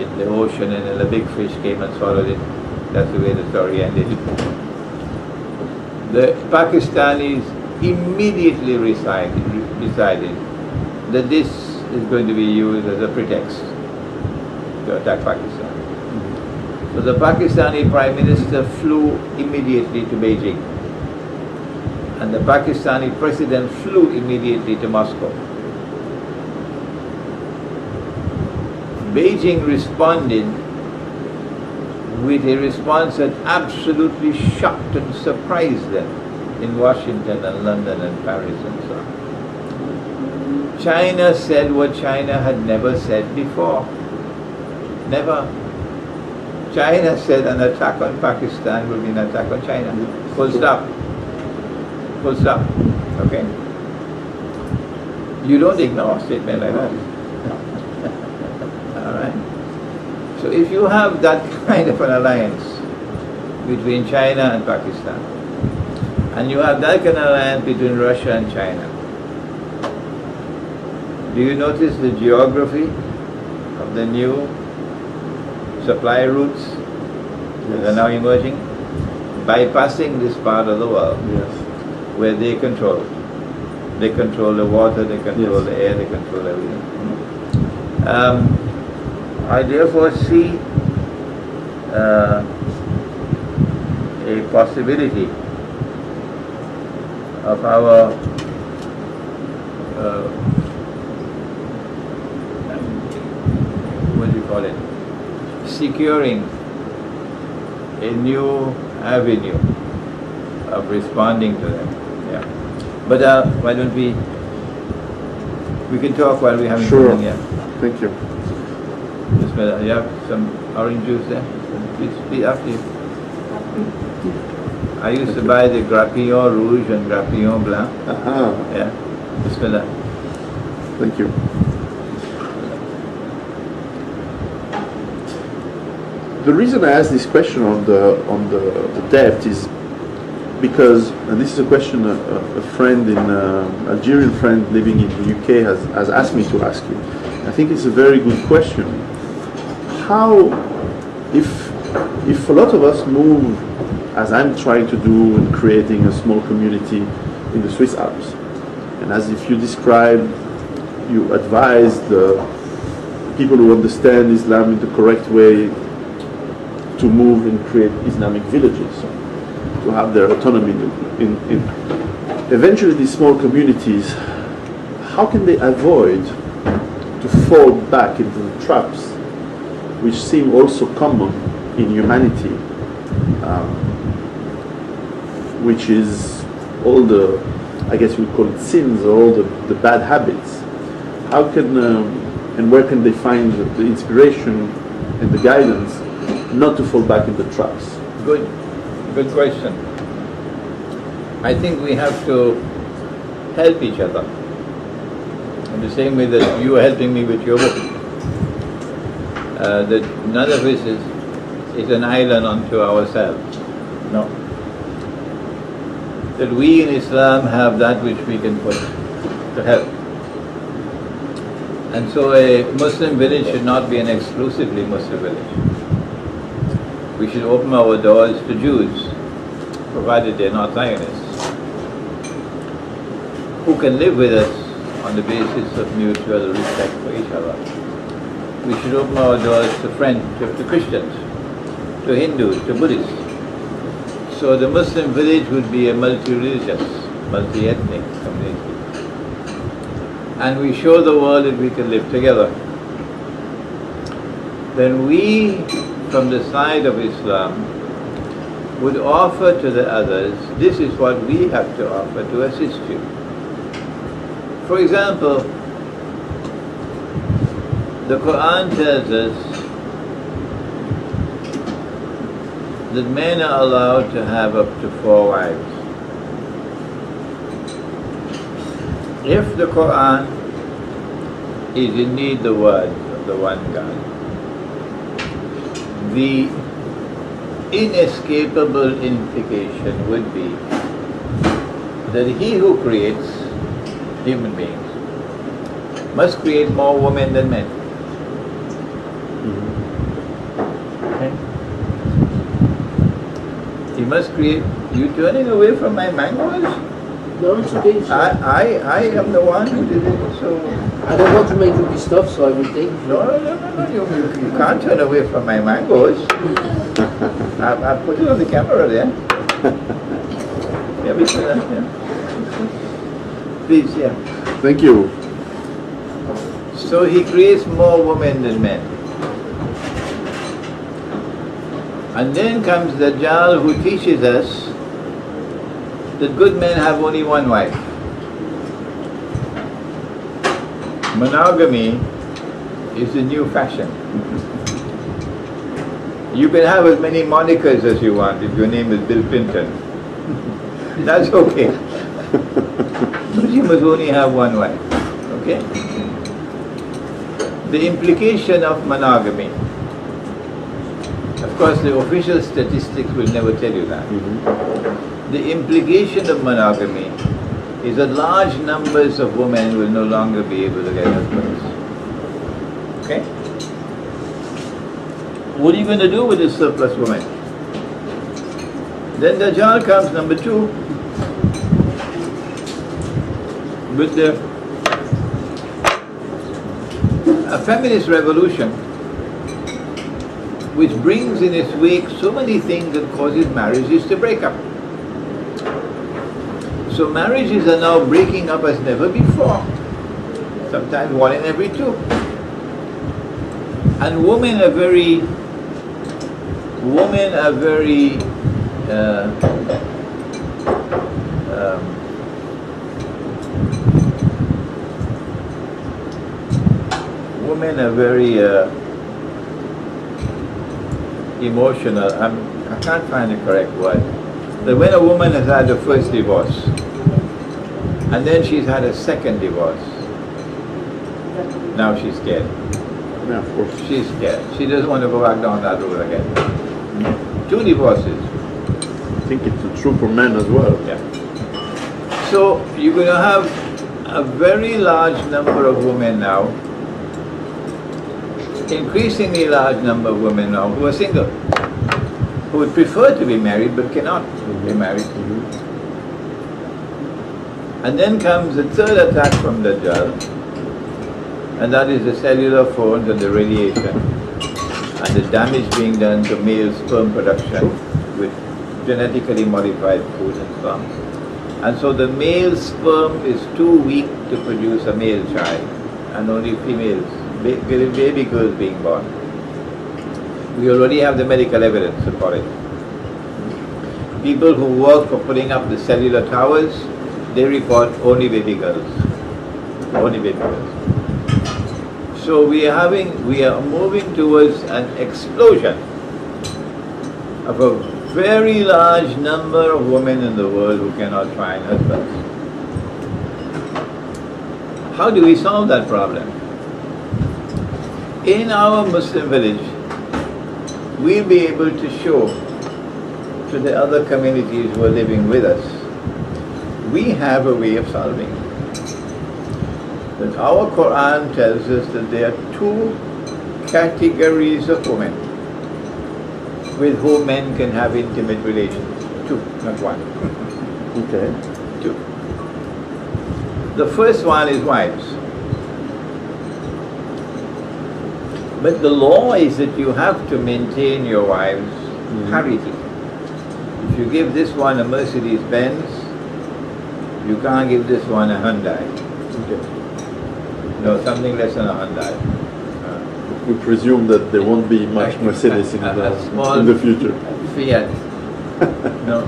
in the ocean and then a big fish came and swallowed it, that's the way the story ended. The Pakistanis immediatly decided that this is going to be used as a pretext to attack Pakistan. So the Pakistani Prime Minister flew immediately to Beijing, and the Pakistani President flew immediately to Moscow. Beijing responded with a response that absolutely shocked and surprised them in Washington and London and Paris and so on. China said what China had never said before. Never. China said an attack on Pakistan will be an attack on China. Full stop. Full stop. Okay? You don't ignore a statement like that. Alright? So if you have that kind of an alliance between China and Pakistan, and you have that kind of alliance between Russia and China, do you notice the geography of the new supply routes that are now emerging? Bypassing this part of the world where they control. They control the water, they control the air, they control everything. I therefore see a possibility of our what do you call it? Securing a new avenue of responding to them. Yeah. But why don't we can talk while we're having something here. Thank you. You have some orange juice there? Please after you. I used to buy the Grappillon Rouge and Grappillon Blanc. Yeah. Bismillah. Thank you. The reason I asked this question on the debt is because, and this is a question a friend Algerian friend living in the UK has asked me to ask you. I think it's a very good question. How, if a lot of us move, as I'm trying to do in creating a small community in the Swiss Alps, and as if you describe, you advise the people who understand Islam in the correct way to move and create Islamic villages, to have their autonomy in eventually these small communities, how can they avoid to fall back into the traps which seem also common in humanity, which is all the, I guess we call it sins, or all the bad habits? How can and where can they find the inspiration and the guidance not to fall back in the traps? Good question. I think we have to help each other in the same way that you are helping me with your book. That none of us is an island unto ourselves. No. That we in Islam have that which we can put to help. And so a Muslim village should not be an exclusively Muslim village. We should open our doors to Jews, provided they're not Zionists, who can live with us on the basis of mutual respect for each other. We should open our doors to to Christians, to Hindus, to Buddhists. So the Muslim village would be a multi-religious, multi-ethnic community. And we show the world that we can live together. Then we, from the side of Islam, would offer to the others, this is what we have to offer to assist you. For example, the Quran tells us that men are allowed to have up to 4 wives. If the Quran is indeed the word of the one God, the inescapable implication would be that he who creates human beings must create more women than men. Okay? He must create. You turning away from my mangoes? No, it's okay. I am the one who did it, so... I don't want to make you be stuff, so I will take it. No, you can't turn away from my mangoes. I put it on the camera there. Yeah, Bismillah, yeah. Please, yeah. Thank you. So he creates more women than men. And then comes Dajjal, who teaches us that good men have only one wife. Monogamy is the new fashion. You can have as many monikers as you want if your name is Bill Clinton. That's okay. But you must only have one wife. Okay? The implication of monogamy. Of course, the official statistics will never tell you that. The implication of monogamy is that large numbers of women will no longer be able to get husbands. Okay? What are you going to do with this surplus women? Then Dajjal comes, number 2, with a feminist revolution which brings in its wake so many things that causes marriages to break up. So marriages are now breaking up as never before, sometimes 1 in every 2. And women are very emotional. I can't find the correct word. That when a woman has had a first divorce and then she's had a second divorce, now she's scared. Yeah, of course. She's scared. She doesn't want to go back down that road again. 2 divorces. I think it's true for men as well. Yeah. So you're going to have a very large number of women now, increasingly large number of women now who are single, who would prefer to be married but cannot be married. And then comes the third attack from Dajjal, and that is the cellular phones and the radiation and the damage being done to male sperm production with genetically modified food and so on. And so the male sperm is too weak to produce a male child, and only females, baby girls being born. We already have the medical evidence for it. People who work for putting up the cellular towers, they report only baby girls. Only baby girls. So we are moving towards an explosion of a very large number of women in the world who cannot find husbands. How do we solve that problem? In our Muslim village, we'll be able to show to the other communities who are living with us, we have a way of solving it. That our Quran tells us that there are 2 categories of women with whom men can have intimate relations. 2, not 1. Okay. 2. The first one is wives. But the law is that you have to maintain your wives parity. If you give this one a Mercedes Benz, you can't give this one a Hyundai. Okay. No, something less than a Hyundai. We presume that there won't be much Mercedes in the future. Fiat. No,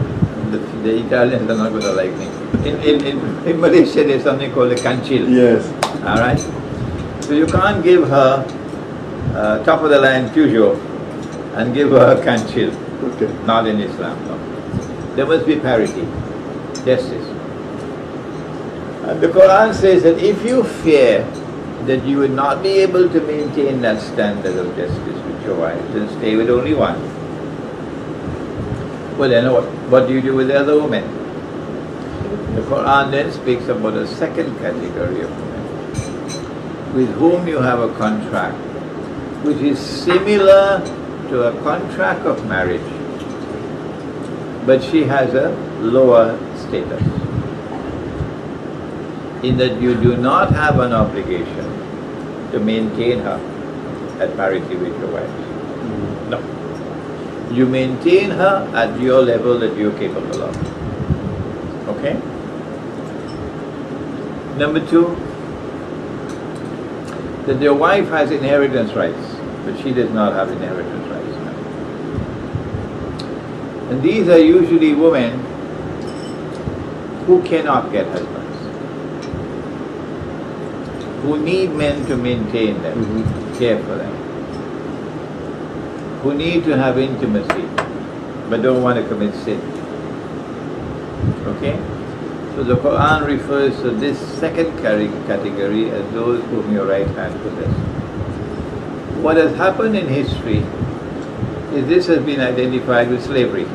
the Italians are not going to like me. In Malaysia, there's something called a kanchil. Yes. All right. So you can't give her top of the line Peugeot and give her a kanchil. Okay. Not in Islam. No. There must be parity, justice. And the Quran says that if you fear that you would not be able to maintain that standard of justice with your wife, then stay with only one. Well then what do you do with the other women? The Quran then speaks about a second category of women with whom you have a contract which is similar to a contract of marriage, but she has a lower status, in that you do not have an obligation to maintain her at parity with your wife. No. You maintain her at your level that you're capable of. Okay? Number 2, that your wife has inheritance rights, but she does not have inheritance rights. And these are usually women who cannot get husbands, who need men to maintain them, care for them, who need to have intimacy but don't want to commit sin. Okay? So the Quran refers to this second category as those whom your right hand possesses. What has happened in history is this has been identified with slavery.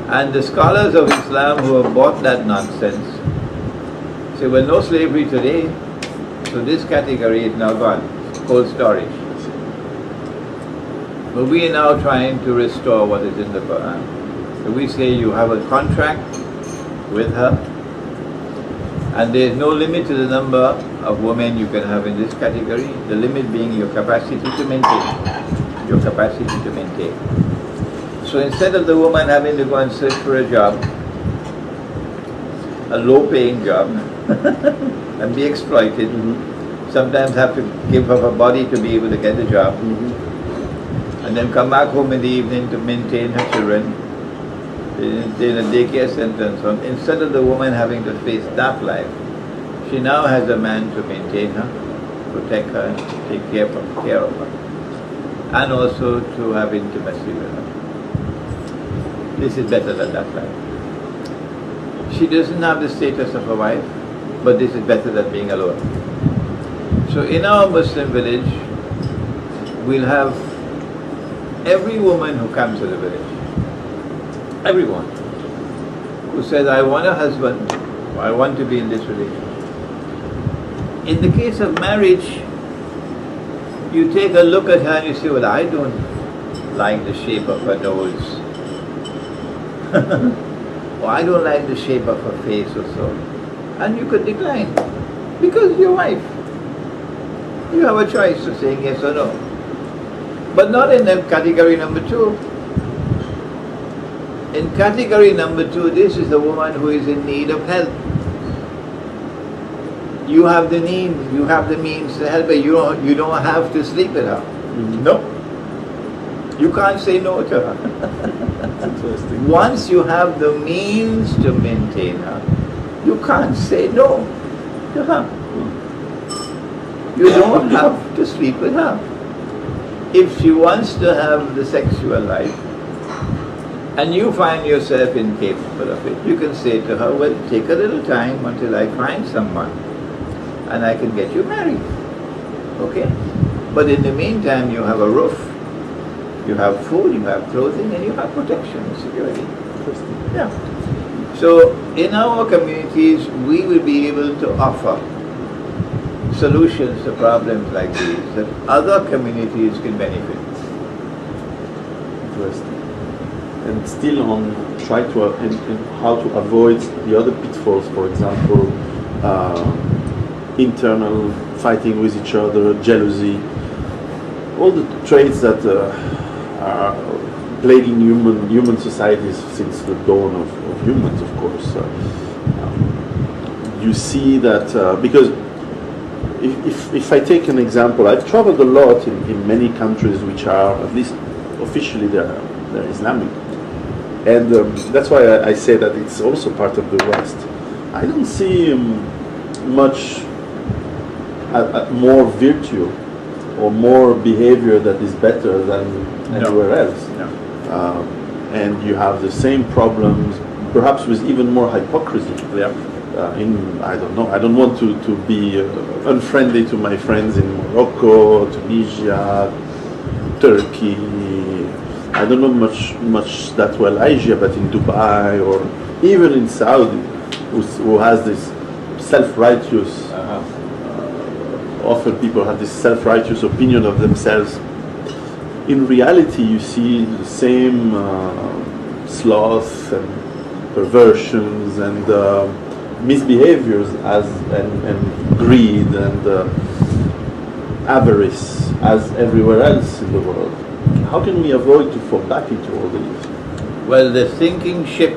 And the scholars of Islam who have bought that nonsense say, well, no slavery today, so this category is now gone. Cold storage. But we are now trying to restore what is in the Quran. So we say you have a contract with her, and there is no limit to the number of women you can have in this category, the limit being your capacity to maintain. Your capacity to maintain. So instead of the woman having to go and search for a job, a low-paying job, and be exploited, sometimes have to give up her body to be able to get the job, and then come back home in the evening to maintain her children in a daycare center and so on. Instead of the woman having to face that life, she now has a man to maintain her, protect her, take care of her, and also to have intimacy with her. This is better than that life. She doesn't have the status of a wife, but this is better than being alone. So in our Muslim village, we'll have every woman who comes to the village, everyone who says, I want a husband, or I want to be in this relationship. In the case of marriage, you take a look at her and you say, well, I don't like the shape of her nose. Or I don't like the shape of her face or so. And you could decline, because your wife. You have a choice of saying yes or no. But not in the category number 2. In category number 2, this is the woman who is in need of help. You have the need, you have the means to help her. You don't have to sleep with her. No. You can't say no to her. That's interesting. Once you have the means to maintain her, you can't say no to her. You don't have to sleep with her. If she wants to have the sexual life, and you find yourself incapable of it, you can say to her, well, take a little time until I find someone, and I can get you married. Okay? But in the meantime, you have a roof, you have food, you have clothing, and you have protection and security. Yeah. So in our communities, we will be able to offer solutions to problems like these that other communities can benefit. Interesting. And still on try to how to avoid the other pitfalls, for example, internal fighting with each other, jealousy, all the traits that are plaguing human societies since the dawn of humans, of course. You see that because if I take an example, I've traveled a lot in many countries which are, at least officially, they're Islamic. And that's why I say that it's also part of the West. I don't see much more virtue or more behavior that is better than anywhere else. No. And you have the same problems, perhaps with even more hypocrisy. Yeah. I don't know. I don't want to be unfriendly to my friends in Morocco, Tunisia, Turkey. I don't know much that well Asia, but in Dubai or even in Saudi, who has this self-righteous. Often people have this self-righteous opinion of themselves. In reality, you see the same sloth and perversions and misbehaviors and greed and avarice as everywhere else in the world. How can we avoid to fall back into all these? Well, the sinking ship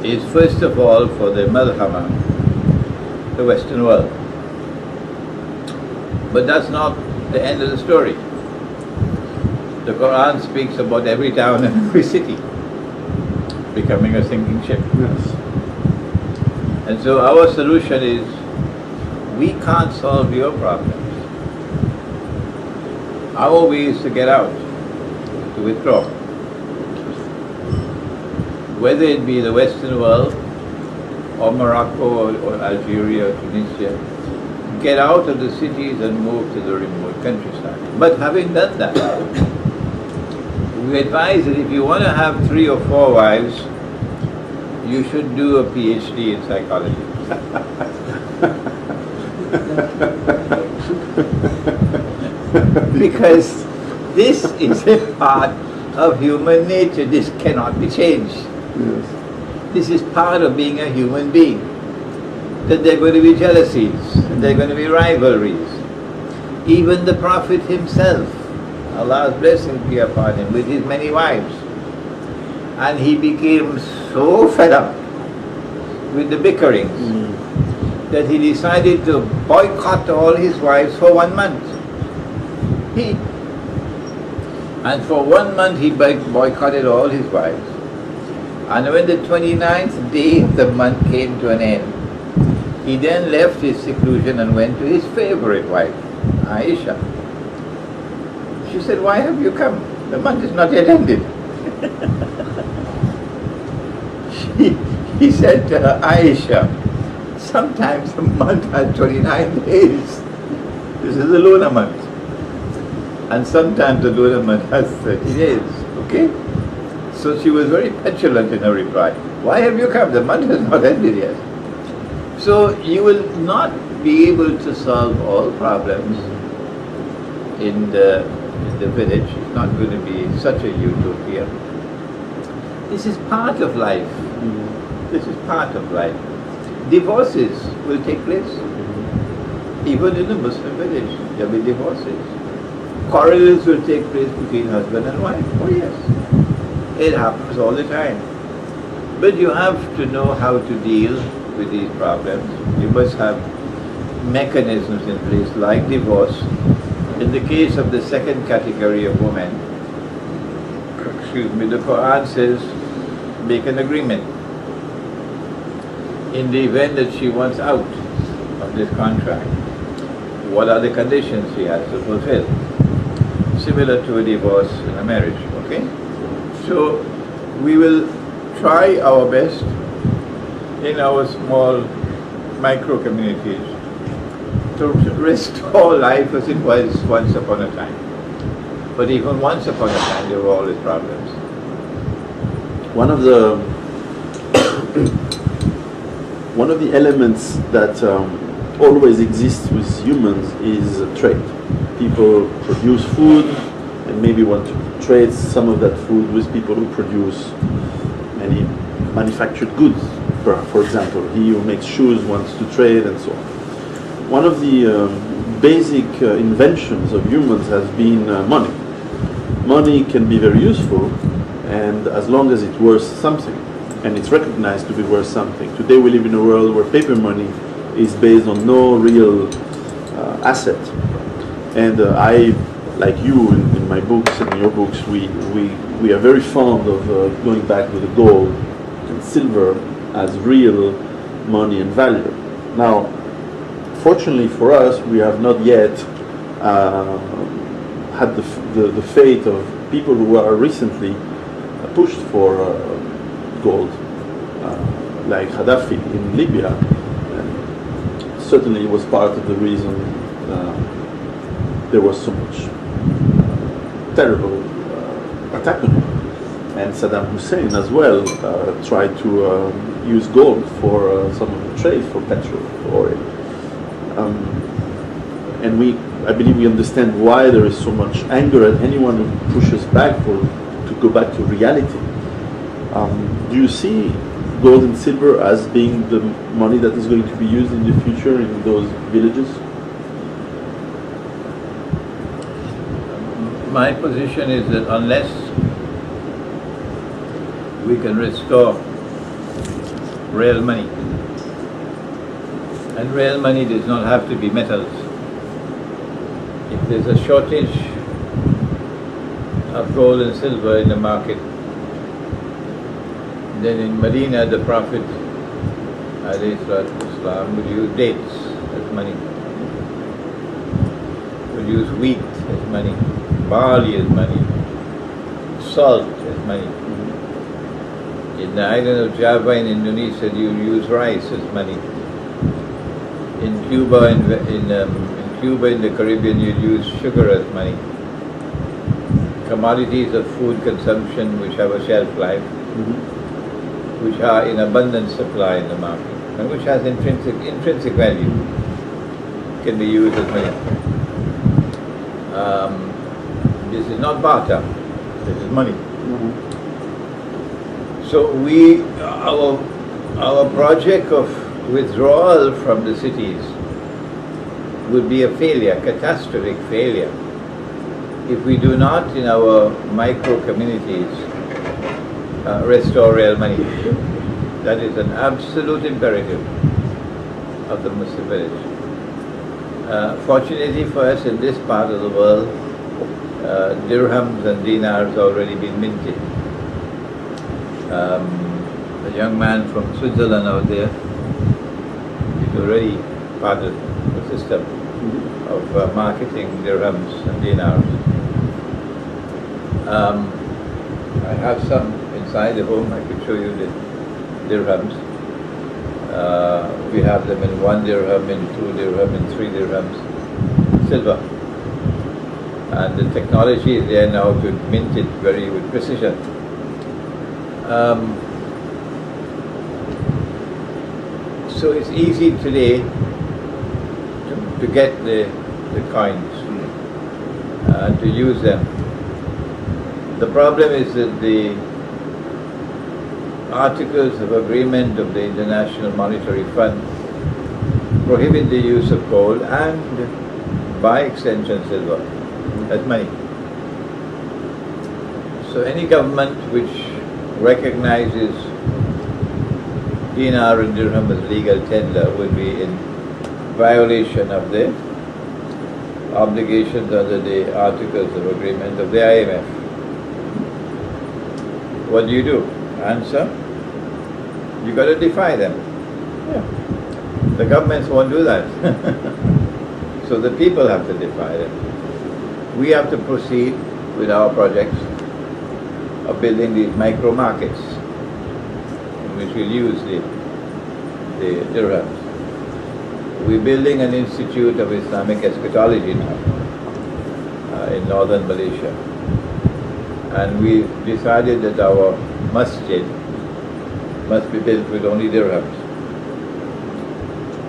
is first of all for the malhama, the Western world. But that's not the end of the story. The Quran speaks about every town and every city becoming a sinking ship. Yes. And so our solution is, we can't solve your problems. our ways to get out, to withdraw. Whether it be the Western world, or Morocco, or Algeria, or Tunisia, get out of the cities and move to the remote countryside. But having done that, we advise that if you want to have 3 or 4 wives, you should do a PhD in psychology. Because this is a part of human nature. This cannot be changed. Yes. This is part of being a human being. That there are going to be jealousies, and there are going to be rivalries. Even the Prophet himself, Allah's blessings be upon him, with his many wives. And he became so fed up with the bickerings that he decided to boycott all his wives for 1 month. And for 1 month he boycotted all his wives. And when the 29th day of the month came to an end, he then left his seclusion and went to his favorite wife, Aisha. She said, "Why have you come? The month is not yet ended." He said to her, "Aisha, sometimes a month has 29 days. This is the lunar month. And sometimes the lunar month has 30 days. Okay?" So she was very petulant in her reply. "Why have you come? The month has not ended yet." So you will not be able to solve all problems in the village. It's not going to be such a utopia. This is part of life. This is part of life. Divorces will take place. Even in the Muslim village, there will be divorces. Quarrels will take place between husband and wife. Oh yes. It happens all the time. But you have to know how to deal with these problems. You must have mechanisms in place like divorce. In the case of the second category of women, the Quran says, make an agreement. In the event that she wants out of this contract, what are the conditions she has to fulfill? Similar to a divorce in a marriage, okay? So we will try our best in our small micro communities to restore life as it was once upon a time. But even once upon a time there were always problems. One of the elements that always exists with humans is trade. People produce food and maybe want to trade some of that food with people who produce many manufactured goods. For example, he who makes shoes wants to trade and so on. One of the basic inventions of humans has been money. Money can be very useful, and as long as it's worth something, and it's recognized to be worth something. Today we live in a world where paper money is based on no real asset. And I, like you in my books and in your books, we are very fond of going back to the gold and silver as real money and value. Now, fortunately for us, we have not yet had the fate of people who are recently pushed for gold, like Gaddafi in Libya. And certainly it was part of the reason there was so much terrible attack on him. And Saddam Hussein as well tried to use gold for some of the trade, for petrol, for oil. And I believe we understand why there is so much anger at anyone who pushes back to go back to reality. Do you see gold and silver as being the money that is going to be used in the future in those villages? My position is that unless we can restore real money, and real money does not have to be metals. If there's a shortage of gold and silver in the market, then in Medina the Prophet ﷺ would use dates as money, would use wheat as money. barley is money, salt is money. In the island of Java in Indonesia, you use rice as money. In Cuba, in the Caribbean, you use sugar as money. Commodities of food consumption which have a shelf life, which are in abundant supply in the market, and which has intrinsic value, can be used as money. This is not barter, this is money. So our project of withdrawal from the cities would be a failure, catastrophic failure, if we do not in our micro communities restore real money. That is an absolute imperative of the Muslim village. Fortunately for us in this part of the world, dirhams and dinars already been minted. A young man from Switzerland out there is already part of the system of marketing dirhams and dinars. I have some inside the home. I could show you the dirhams. We have them in 1 dirham, in 2 dirham, in 3 dirhams, silver. And the technology is there now to mint it with precision. So it's easy today to get the coins and to use them. The problem is that the Articles of Agreement of the International Monetary Fund prohibit the use of gold and, by extension, silver as money. So any government which recognizes dinar and dirham as legal tender will be in violation of the obligations under the Articles of Agreement of the IMF. What do? Answer: you got to defy them. Yeah. The governments won't do that. So the people have to defy them. We have to proceed with our projects of building these micro markets in which we'll use the dirhams. We're building an institute of Islamic eschatology now in northern Malaysia, and we decided that our masjid must be built with only dirhams.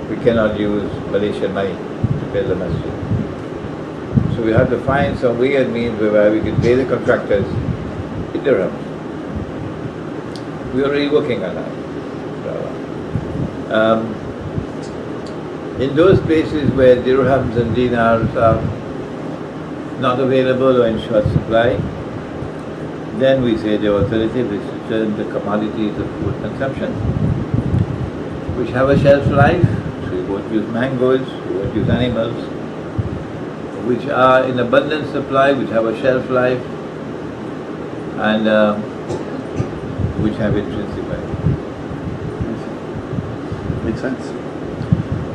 We cannot use Malaysian money to build a masjid. So we have to find some weird means whereby we can pay the contractors in dirhams. We're already working on that. In those places where dirhams and dinars are not available or in short supply, then we say the alternative is to turn to commodities of food consumption, which have a shelf life. So we won't use mangoes, we won't use animals, which are in abundant supply, which have a shelf life, and which have intrinsic value. Makes sense.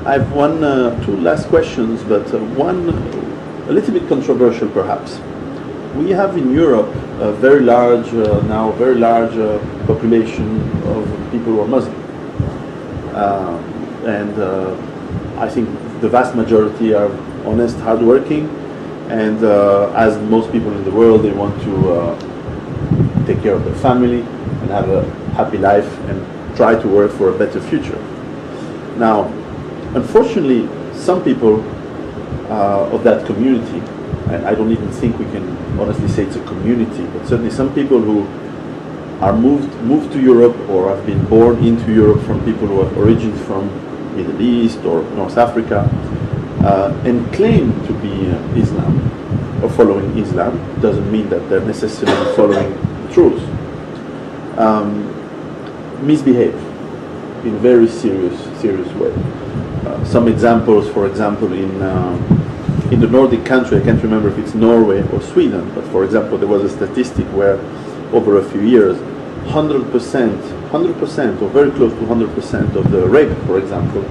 I have two last questions, but one a little bit controversial perhaps. We have in Europe a very large population of people who are Muslim, and I think the vast majority are honest, hardworking, and as most people in the world, they want to take care of their family and have a happy life and try to work for a better future. Now, unfortunately, some people of that community, and I don't even think we can honestly say it's a community, but certainly some people who are moved to Europe or have been born into Europe from people who have origins from Middle East or North Africa, and claim to be Islam or following Islam, doesn't mean that they're necessarily following the truth. Misbehave in a very serious way. Some examples, for example, in the Nordic country, I can't remember if it's Norway or Sweden, but for example, there was a statistic where over a few years, 100% or very close to 100% of the rape, for example,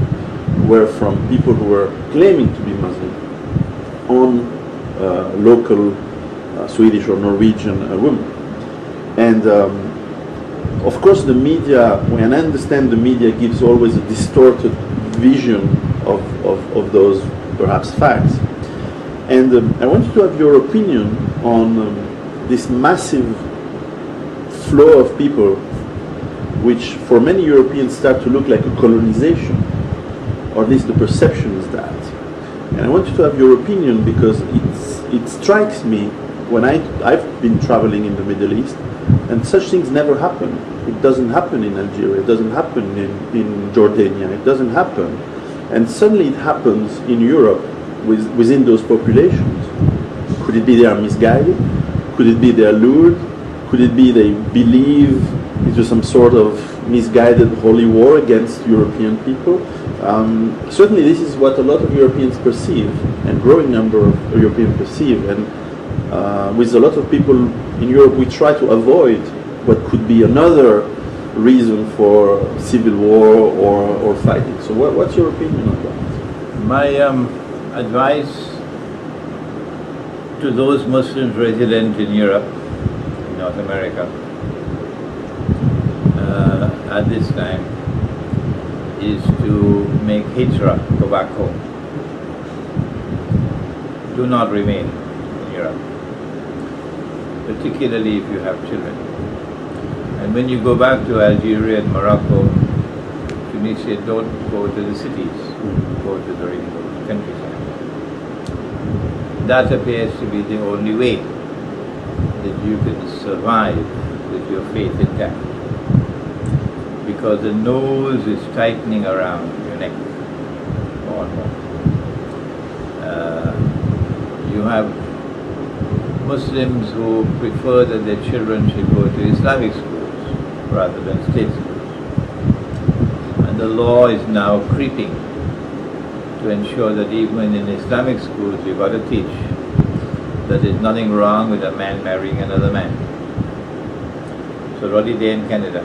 were from people who were claiming to be Muslim on local Swedish or Norwegian woman. And of course the media, when I understand the media gives always a distorted vision of those perhaps facts. And I wanted to have your opinion on this massive flow of people, which for many Europeans start to look like a colonization, or at least the perception is that. And I wanted to have your opinion because it strikes me when I've been traveling in the Middle East, and such things never happen. It doesn't happen in Algeria, it doesn't happen in Jordania, it doesn't happen. And suddenly it happens in Europe within those populations. Could it be they are misguided? Could it be they are lured? Could it be they believe into some sort of misguided holy war against European people? Certainly this is what a lot of Europeans perceive, and growing number of Europeans perceive. And with a lot of people in Europe, we try to avoid what could be another reason for civil war or fighting. So what's your opinion on that? My advice to those Muslims resident in Europe, in North America, at this time, is to make hijrah, go back home. Do not remain in Europe, particularly if you have children. And when you go back to Algeria and Morocco, Tunisia, don't go to the cities, go to the countryside. That appears to be the only way that you can survive with your faith intact. Because the nose is tightening around your neck more and more. You have Muslims who prefer that their children should go to Islamic schools rather than state schools. And the law is now creeping to ensure that even in Islamic schools you've got to teach that there's nothing wrong with a man marrying another man. So already there in Canada.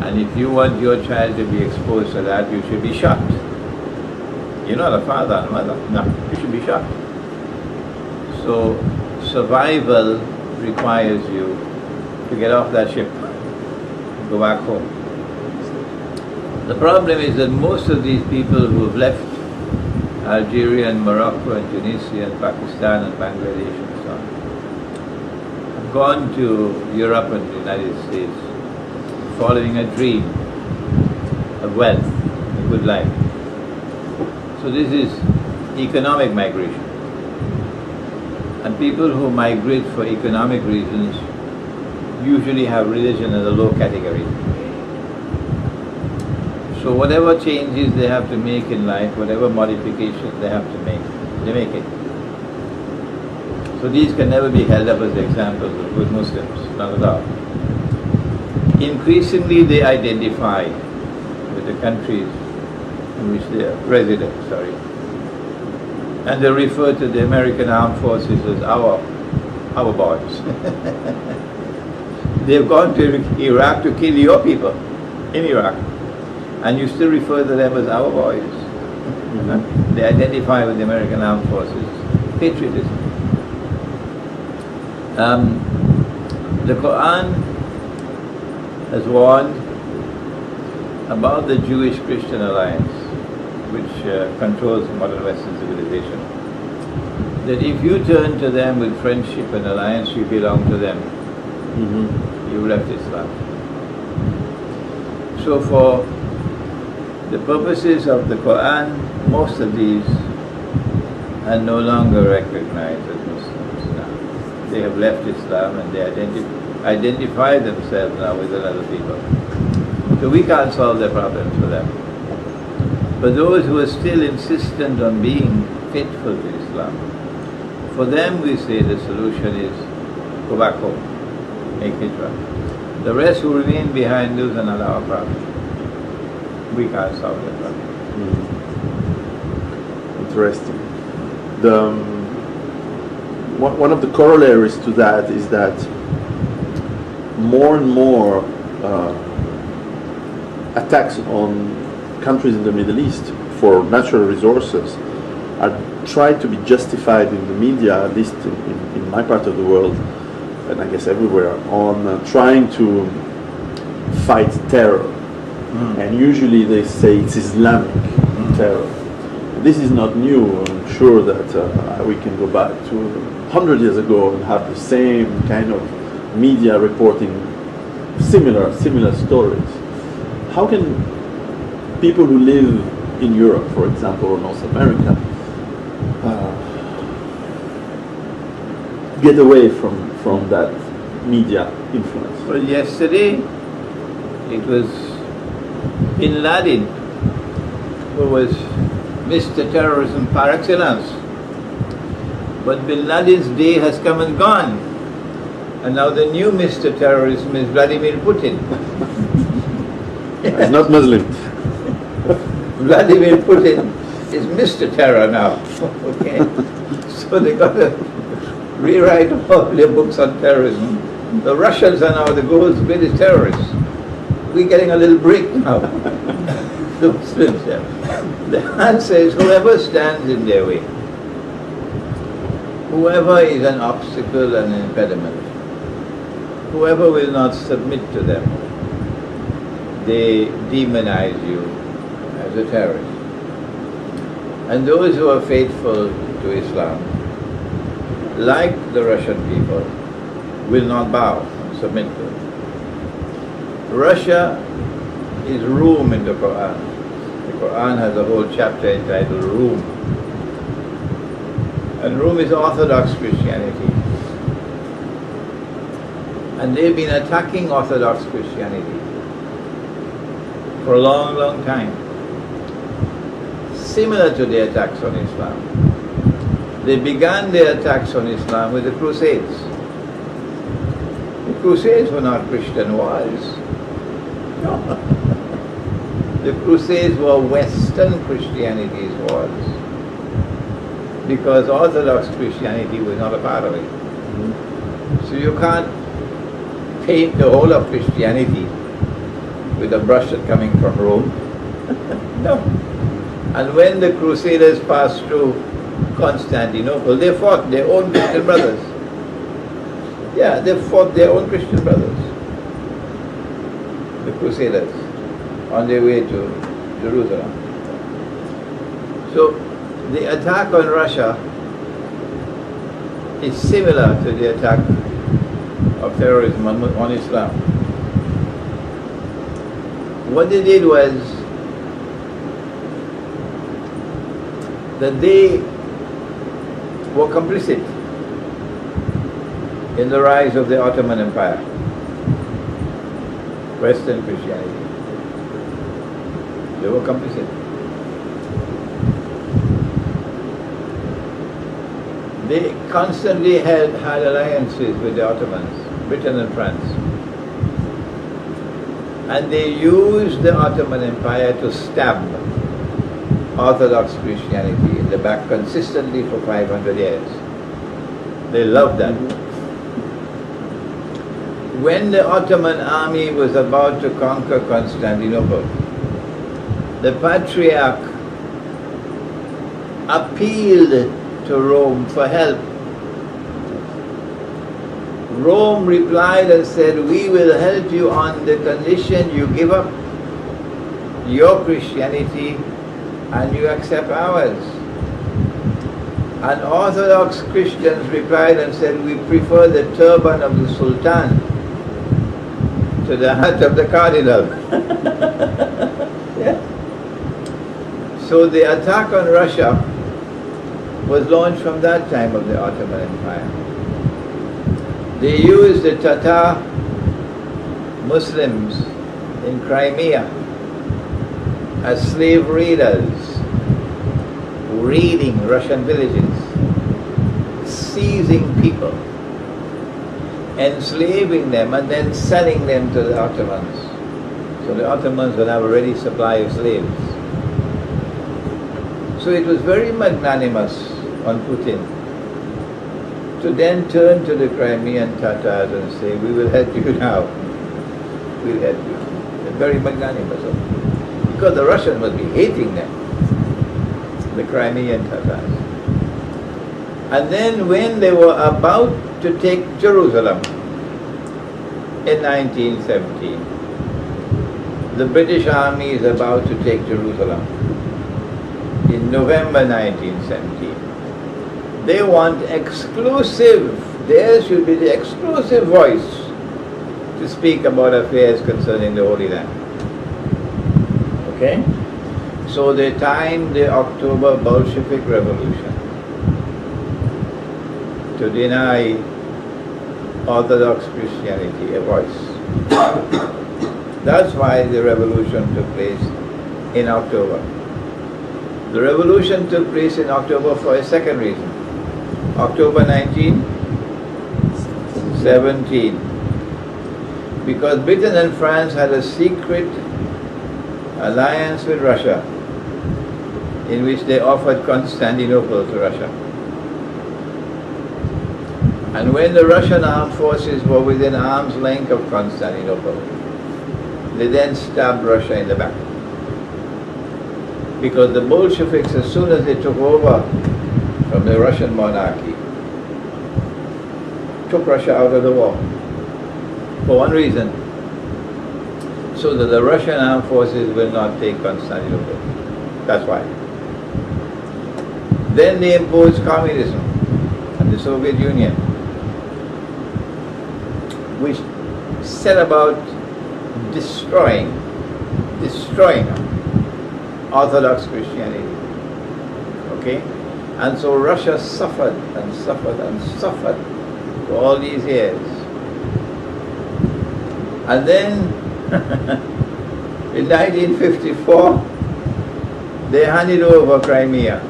And if you want your child to be exposed to that, you should be shot. You're not a father and mother. No, you should be shot. So survival requires you to get off that ship, go back home. The problem is that most of these people who have left Algeria and Morocco and Tunisia and Pakistan and Bangladesh and so on have gone to Europe and the United States following a dream of wealth, a good life. So this is economic migration. And people who migrate for economic reasons usually have religion as a low category. So whatever changes they have to make in life, whatever modifications they have to make, they make it. So these can never be held up as examples of good Muslims, not at all. Increasingly they identify with the countries in which they are resident, and they refer to the American Armed Forces as our boys. They've gone to Iraq to kill your people in Iraq, and you still refer to them as our boys. They identify with the American Armed Forces. Patriotism. The Quran has warned about the Jewish-Christian alliance, which controls modern Western civilization, that if you turn to them with friendship and alliance, you belong to them. You left Islam. So for the purposes of the Quran, most of these are no longer recognized as Muslims now. They have left Islam and they identify themselves now with other people. So we can't solve their problems for them. But those who are still insistent on being faithful to Islam, for them we say the solution is go back home, make hijrah. The rest who remain behind, those are not our problem. We can't solve their problem. Interesting. One of the corollaries to that is that more and more attacks on countries in the Middle East for natural resources are tried to be justified in the media, at least in my part of the world, and I guess everywhere, on trying to fight terror. And usually they say it's Islamic terror. This is not new. I'm sure that we can go back to 100 years ago and have the same kind of media reporting similar stories. How can people who live in Europe, for example, or North America, get away from that media influence? Well, yesterday it was Bin Laden who was Mr. Terrorism par excellence. But Bin Laden's day has come and gone. And now the new Mr. Terrorism is Vladimir Putin. He's not Muslim. Vladimir Putin is Mr. Terror now. Okay? So they got to rewrite all their books on terrorism. The Russians are now the world's greatest terrorists. We're getting a little break now. The Muslims have. The answer is whoever stands in their way, whoever is an obstacle and an impediment, whoever will not submit to them, they demonize you as a terrorist. And those who are faithful to Islam, like the Russian people, will not bow and submit to it. Russia is Rome in the Quran. The Quran has a whole chapter entitled Rome. And Rome is Orthodox Christianity. And they've been attacking Orthodox Christianity for a long, long time. Similar to the attacks on Islam. They began their attacks on Islam with the Crusades. The Crusades were not Christian wars. No. The Crusades were Western Christianity's wars, because Orthodox Christianity was not a part of it. So you can't paint the whole of Christianity with a brush that's coming from Rome. No. And when the Crusaders passed through Constantinople, they fought their own Christian brothers. Yeah, they fought their own Christian brothers. The Crusaders, on their way to Jerusalem. So the attack on Russia is similar to the attack of terrorism on Islam. What they did was that they were complicit in the rise of the Ottoman Empire, Western Christianity. They were complicit. They constantly had alliances with the Ottomans, Britain and France. And they used the Ottoman Empire to stab Orthodox Christianity in the back consistently for 500 years. They loved that. When the Ottoman army was about to conquer Constantinople, the Patriarch appealed to Rome for help. Rome replied and said, "We will help you on the condition you give up your Christianity and you accept ours." And Orthodox Christians replied and said, "We prefer the turban of the Sultan to the hat of the Cardinal." Yeah. So the attack on Russia was launched from that time of the Ottoman Empire. They used the Tatar Muslims in Crimea as slave raiders, raiding Russian villages, seizing people, enslaving them, and then selling them to the Ottomans. So the Ottomans would have a ready supply of slaves. So it was very magnanimous on Putin to then turn to the Crimean Tatars and say, "We will help you now. We'll help you." They're very magnanimous of them. Because the Russians must be hating them. the Crimean Tatars. And then when they were about to take Jerusalem in 1917, the British Army is about to take Jerusalem in November 1917. They want exclusive, there should be the exclusive voice to speak about affairs concerning the Holy Land. Okay? So they timed the October Bolshevik Revolution to deny Orthodox Christianity a voice. That's why the revolution took place in October. The revolution took place in October for a second reason. October 1917. Because Britain and France had a secret alliance with Russia in which they offered Constantinople to Russia. And when the Russian armed forces were within arm's length of Constantinople, they then stabbed Russia in the back. Because the Bolsheviks, as soon as they took over from the Russian monarchy, took Russia out of the war. For one reason, so that the Russian armed forces will not take Constantinople. That's why. Then they imposed communism and the Soviet Union, which set about destroying Orthodox Christianity. Okay? And so Russia suffered and suffered and suffered for all these years. And then in 1954, they handed over Crimea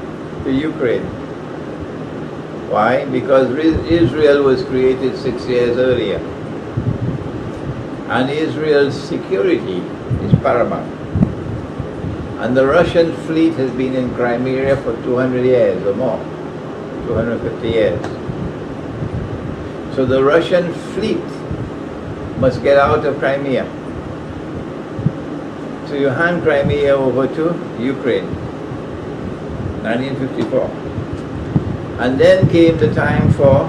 to Ukraine. Why? Because Israel was created 6 years earlier. And Israel's security is paramount. And the Russian fleet has been in Crimea for 200 years or more, 250 years. So the Russian fleet must get out of Crimea. So you hand Crimea over to Ukraine, 1954. And then came the time for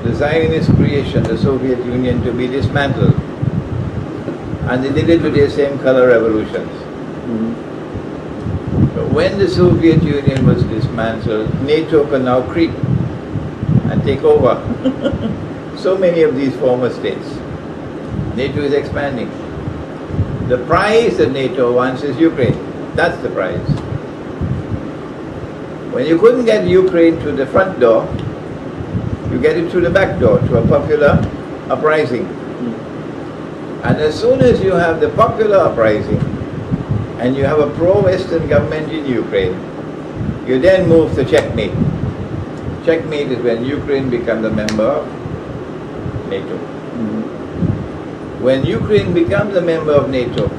the Zionist creation, the Soviet Union, to be dismantled. And they did it with their same color revolutions. So when the Soviet Union was dismantled, NATO could now creep and take over so many of these former states. NATO is expanding. The prize that NATO wants is Ukraine. That's the prize. When you couldn't get Ukraine through the front door, you get it through the back door, to a popular uprising. And as soon as you have the popular uprising, and you have a pro-Western government in Ukraine, you then move to checkmate. Checkmate is when Ukraine becomes a member of NATO. When Ukraine becomes a member of NATO,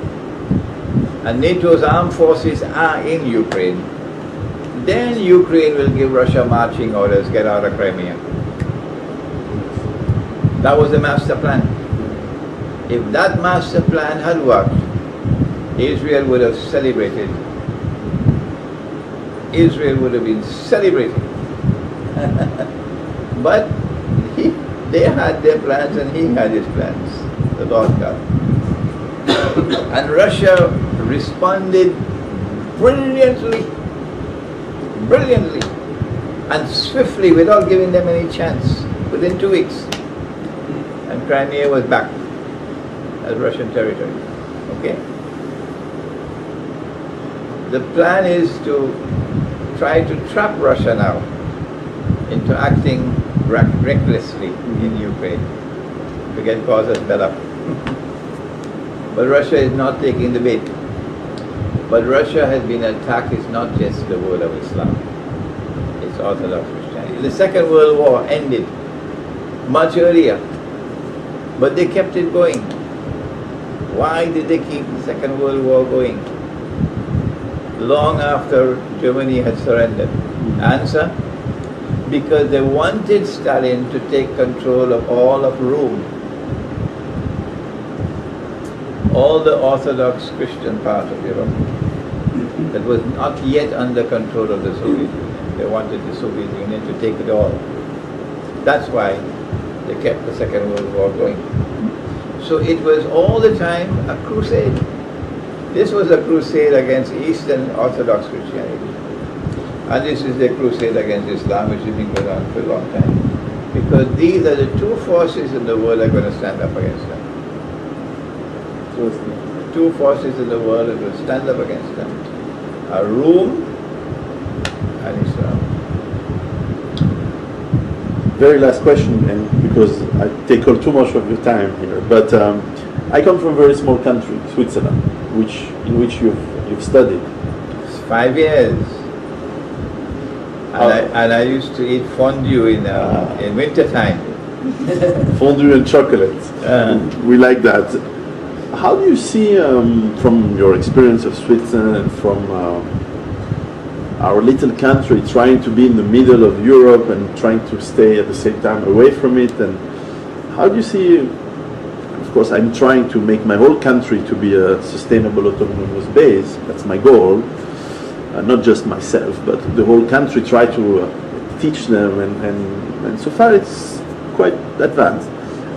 and NATO's armed forces are in Ukraine, then Ukraine will give Russia marching orders, get out of Crimea. That was the master plan. If that master plan had worked, Israel would have celebrated. Israel would have been celebrating. But they had their plans and he had his plans, the Lord God. And Russia responded brilliantly, and swiftly, without giving them any chance, within 2 weeks. And Crimea was back as Russian territory. Okay? The plan is to try to trap Russia now into acting recklessly in Ukraine to get causes better. But Russia is not taking the bait. But Russia has been attacked. It's not just the world of Islam. It's Orthodox Christianity. The Second World War ended much earlier, but they kept it going. Why did they keep the Second World War going long after Germany had surrendered? Answer: because they wanted Stalin to take control of all of Rome, all the Orthodox Christian part of Europe. that was not yet under control of the Soviet Union. They wanted the Soviet Union to take it all. That's why they kept the Second World War going. So it was all the time a crusade. This was a crusade against Eastern Orthodox Christianity. And this is the crusade against Islam, which has been going on for a long time. Because these are the two forces in the world that are going to stand up against them. Two forces in the world that will stand up against them are Rome and Islam. Very last question, and because I take all too much of your time here, but I come from a very small country, Switzerland, in which you've studied. It's 5 years. And I used to eat fondue in winter time. Fondue and chocolate. We like that. How do you see, from your experience of Switzerland and from our little country, trying to be in the middle of Europe and trying to stay at the same time away from it, and how do you see, of course I'm trying to make my whole country to be a sustainable autonomous base, that's my goal, not just myself, but the whole country, try to teach them, and so far it's quite advanced.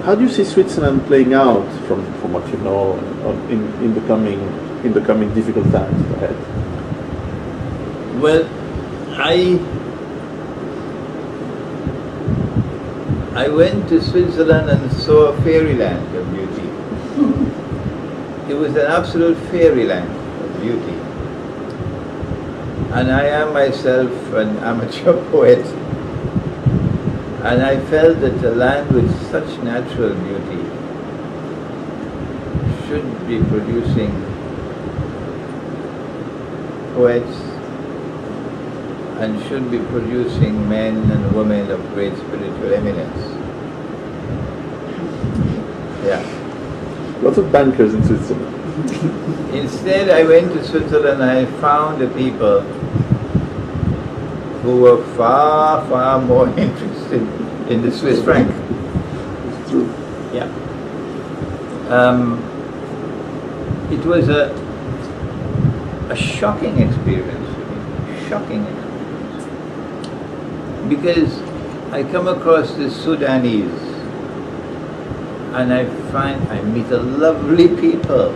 How do you see Switzerland playing out from what you know in the coming difficult times ahead? Well, I went to Switzerland and saw a fairyland of beauty. It was an absolute fairyland of beauty. And I am myself an amateur poet, and I felt that a land with such natural beauty should be producing poets and should be producing men and women of great spiritual eminence. Yeah. Lots of bankers in Switzerland. Instead, I went to Switzerland and I found the people who were far, far more interested in the Swiss franc. It's true. Yeah. It was a shocking experience for me. Shocking experience. Because I come across the Sudanese and I meet a lovely people,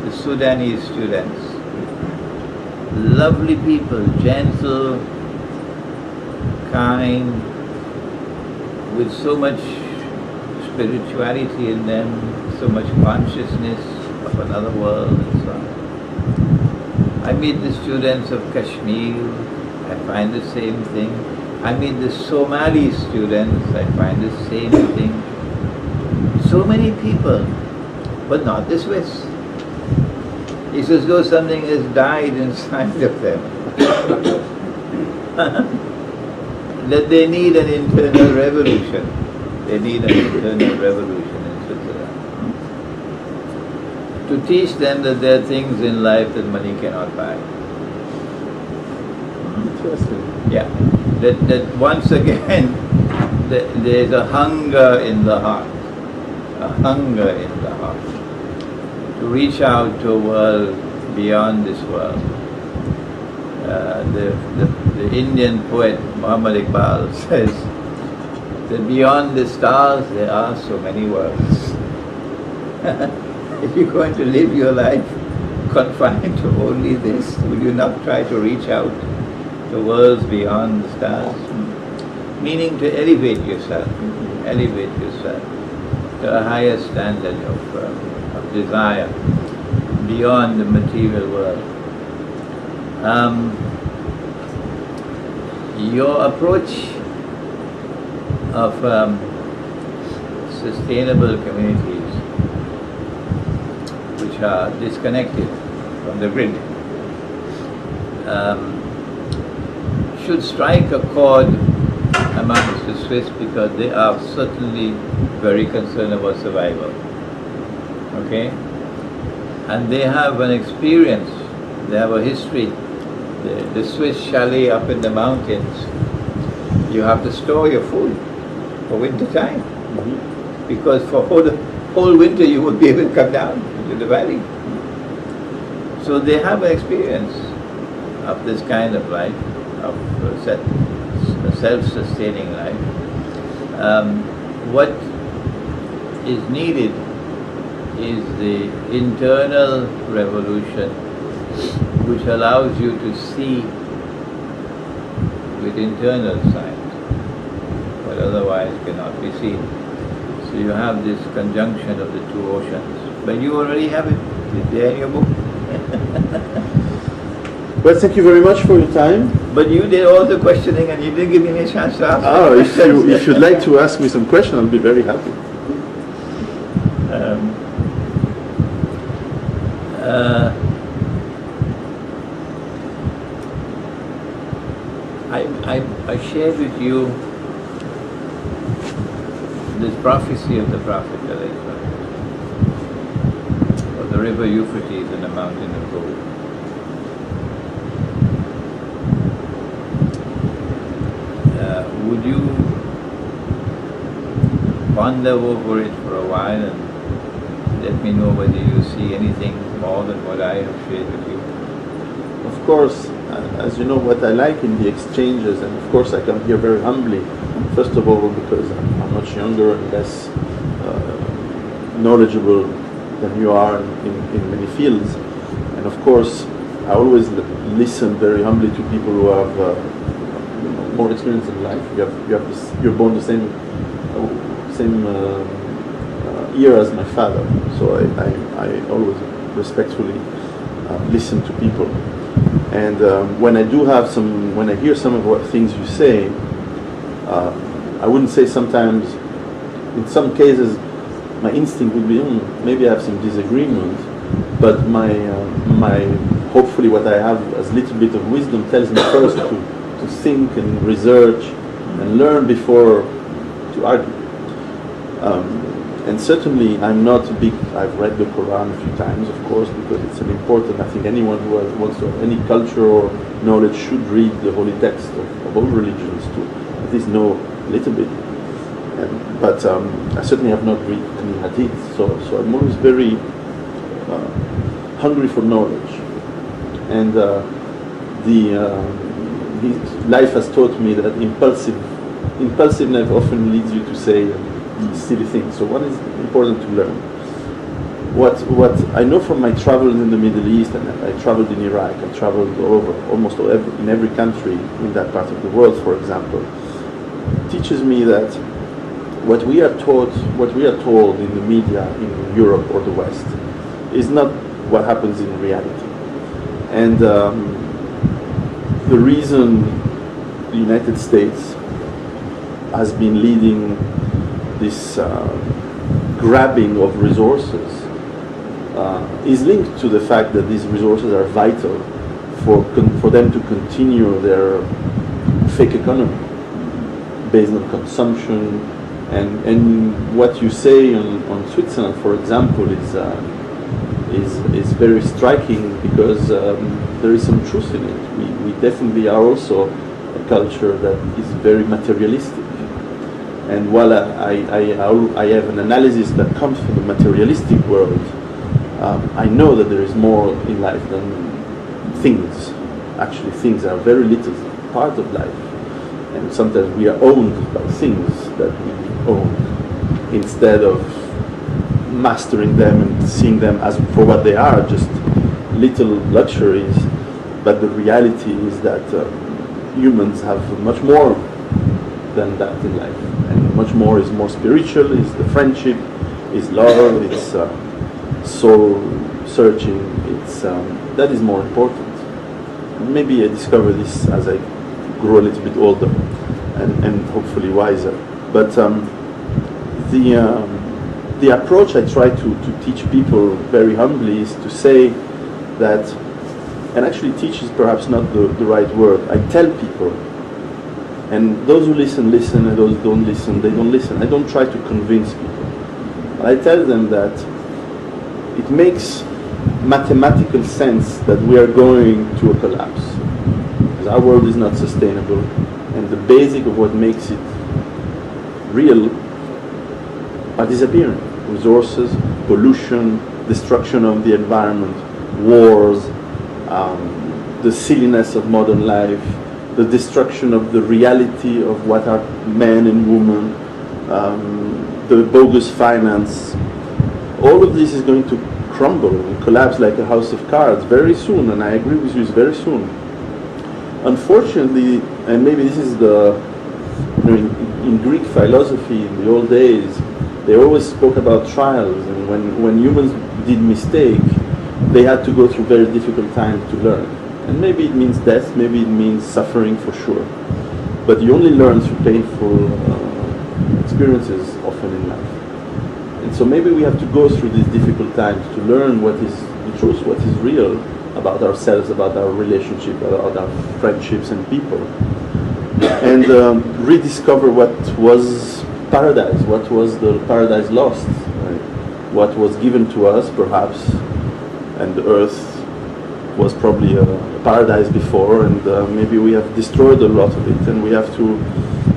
the Sudanese students. Lovely people, gentle, kind, with so much spirituality in them, so much consciousness of another world and so on. I meet the students of Kashmir, I find the same thing. I meet the Somali students, I find the same thing. So many people, but not the Swiss. It's as though something has died inside of them. That they need an internal revolution. They need an internal revolution in Switzerland. To teach them that there are things in life that money cannot buy. Interesting. Yeah. That once again, there's a hunger in the heart. A hunger in the heart. To reach out to a world beyond this world. The Indian poet Muhammad Iqbal says that beyond the stars there are so many worlds. If you're going to live your life confined to only this, will you not try to reach out to worlds beyond the stars? Meaning to elevate yourself to a higher standard of desire beyond the material world. Your approach of sustainable communities which are disconnected from the grid should strike a chord amongst the Swiss, because they are certainly very concerned about survival. Okay? And they have an experience, they have a history. The Swiss chalet up in the mountains, you have to store your food for winter time. Because for whole winter you won't be able to come down into the valley. So they have an experience of this kind of life, of self-sustaining life, what is needed is the internal revolution which allows you to see with internal sight what otherwise cannot be seen. So you have this conjunction of the two oceans. But you already have it. It's there in your book. Well, thank you very much for your time. But you did all the questioning and you didn't give me a chance to ask. Oh, if you'd like to ask me some question, I'll be very happy. I shared with you this prophecy of the Prophet of the river Euphrates and the mountain of gold. Would you ponder over it for a while and let me know whether you see anything more than what I have shared with you? Of course, as you know, what I like in the exchanges, and of course I come here very humbly, first of all because I'm much younger and less knowledgeable than you are in many fields, and of course I always listen very humbly to people who have more experience in life. You're born the same year as my father, so I always respectfully listen to people. And when I hear some of what things you say, I wouldn't say sometimes, in some cases, my instinct would be, maybe I have some disagreement, but hopefully what I have as little bit of wisdom tells me first to think and research and learn before to argue. And certainly I'm not a big, I've read the Quran a few times, of course, because it's an important, I think anyone who wants to have any culture or knowledge should read the holy text of all religions to at least know a little bit. But I certainly have not read any hadith, so I'm always very hungry for knowledge. And life has taught me that impulsiveness often leads you to say silly things. So one is important to learn. What I know from my travels in the Middle East, and I traveled in Iraq, I traveled all over, in every country in that part of the world, for example, teaches me that what we are told in the media in Europe or the West is not what happens in reality. And the reason the United States has been leading this grabbing of resources is linked to the fact that these resources are vital for them to continue their fake economy based on consumption. And what you say on Switzerland, for example, is very striking because there is some truth in it. We definitely are also a culture that is very materialistic. And while I have an analysis that comes from the materialistic world, I know that there is more in life than things. Actually, things are very little part of life. And sometimes we are owned by things that we own, instead of mastering them and seeing them as for what they are, just little luxuries. But the reality is that humans have much more than that in life, and much more is more spiritual, is the friendship, is love, it's soul searching, it's that is more important. Maybe I discover this as I grow a little bit older and hopefully wiser. But the approach I try to teach people very humbly is to say that, and actually teach is perhaps not the right word, I tell people, and those who listen, listen, and those who don't listen, they don't listen. I don't try to convince people. But I tell them that it makes mathematical sense that we are going to a collapse. Because our world is not sustainable, and the basic of what makes it real are disappearing. Resources, pollution, destruction of the environment, wars, the silliness of modern life, the destruction of the reality of what are men and women, the bogus finance. All of this is going to crumble and collapse like a house of cards very soon, and I agree with you, it's very soon. Unfortunately, and maybe this is in Greek philosophy in the old days, they always spoke about trials, and when humans did mistake, they had to go through very difficult times to learn. And maybe it means death, maybe it means suffering for sure. But you only learn through painful experiences often in life. And so maybe we have to go through these difficult times to learn what is the truth, what is real about ourselves, about our relationship, about our friendships and people. And rediscover what was paradise, what was the paradise lost, right? What was given to us perhaps, and the earth was probably a paradise before, and maybe we have destroyed a lot of it, and we have to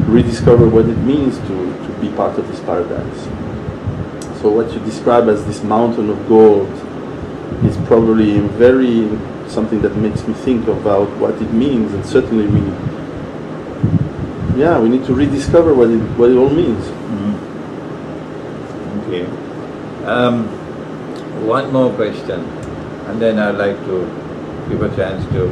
rediscover what it means to be part of this paradise. So what you describe as this mountain of gold is probably very something that makes me think about what it means, and certainly we need to rediscover what it all means. Okay. One more question, and then I'd like to give a chance to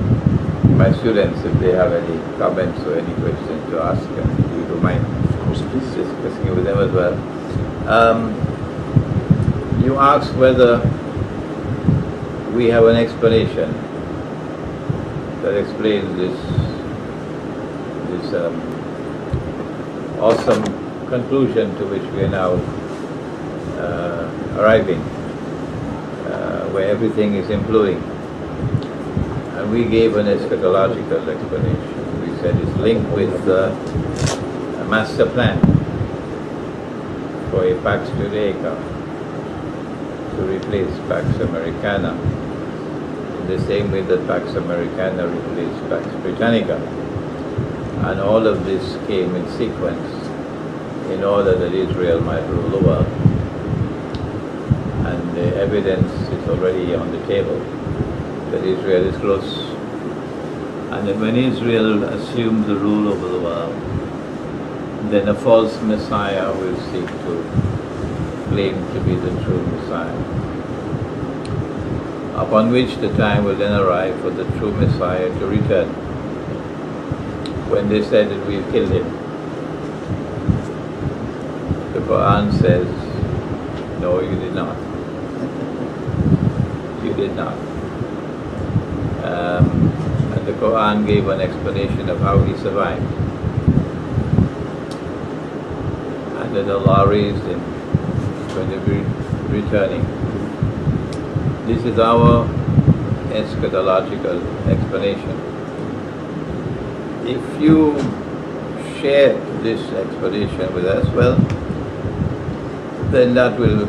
my students if they have any comments or any questions to ask, and if you don't mind, of course, please discussing it with them as well. You asked whether we have an explanation that explains this awesome conclusion to which we are now arriving, where everything is imploding. And we gave an eschatological explanation. We said it's linked with a master plan for a Pax Judaica to replace Pax Americana, in the same way that Pax Americana replaced Pax Britannica. And all of this came in sequence in order that Israel might rule the world. And the evidence is already on the table that Israel is close. And that when Israel assumes the rule over the world, then a false Messiah will seek to claim to be the true Messiah. Upon which the time will then arrive for the true Messiah to return. When they said that we've killed him, the Quran says, no, you did not. You did not. And the Quran gave an explanation of how he survived. And that Allah raised him when they were returning. This is our eschatological explanation. If you share this explanation with us, well, then that will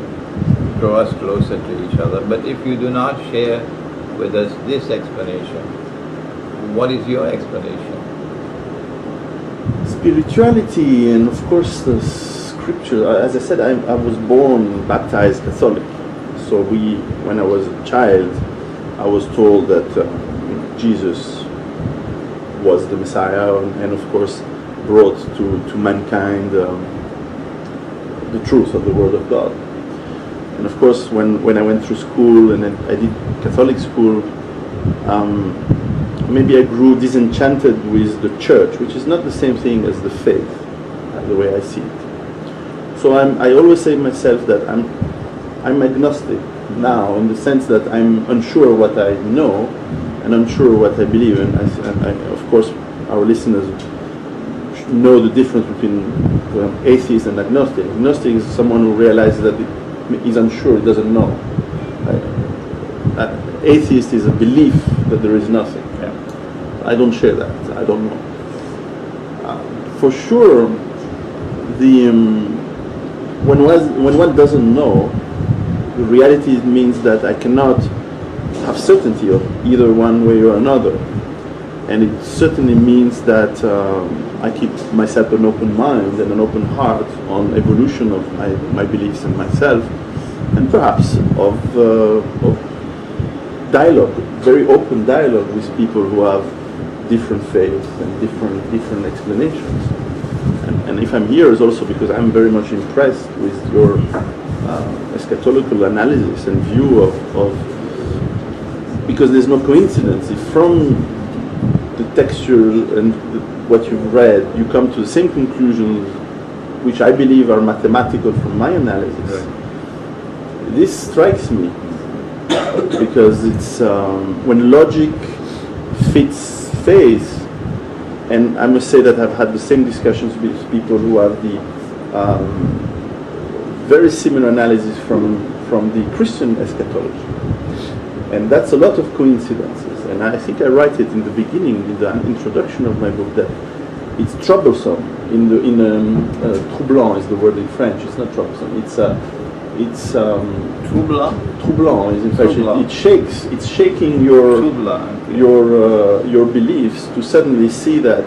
draw us closer to each other. But if you do not share with us this explanation, what is your explanation? Spirituality, and of course the scripture. As I said, I was born baptized Catholic. So when I was a child, I was told that Jesus was the Messiah, and of course brought to mankind the truth of the Word of God. And of course, when I went through school and I did Catholic school, maybe I grew disenchanted with the church, which is not the same thing as the faith, the way I see it. So I always say to myself that I'm agnostic now, in the sense that I'm unsure what I know and unsure what I believe. And of course, our listeners know the difference between atheist and agnostic. Agnostic is someone who realizes that he's unsure, he doesn't know. Atheist is a belief that there is nothing. Yeah. I don't share that. I don't know. For sure, when one doesn't know, the reality means that I cannot have certainty of either one way or another. And it certainly means that I keep myself an open mind and an open heart on evolution of my beliefs and myself, and perhaps of dialogue, very open dialogue with people who have different faiths and different explanations. And if I'm here, is also because I'm very much impressed with your eschatological analysis and view of because there's no coincidence. If from the textual and what you've read, you come to the same conclusions, which I believe are mathematical from my analysis. Right. This strikes me because it's when logic fits faith, and I must say that I've had the same discussions with people who have the very similar analysis from the Christian eschatology. And that's a lot of coincidences. And I think I write it in the beginning, in the introduction of my book, that it's troublesome. Troublant is the word in French. It's not troublesome. It's troublant. Troublant is in fact it's shaking your beliefs to suddenly see that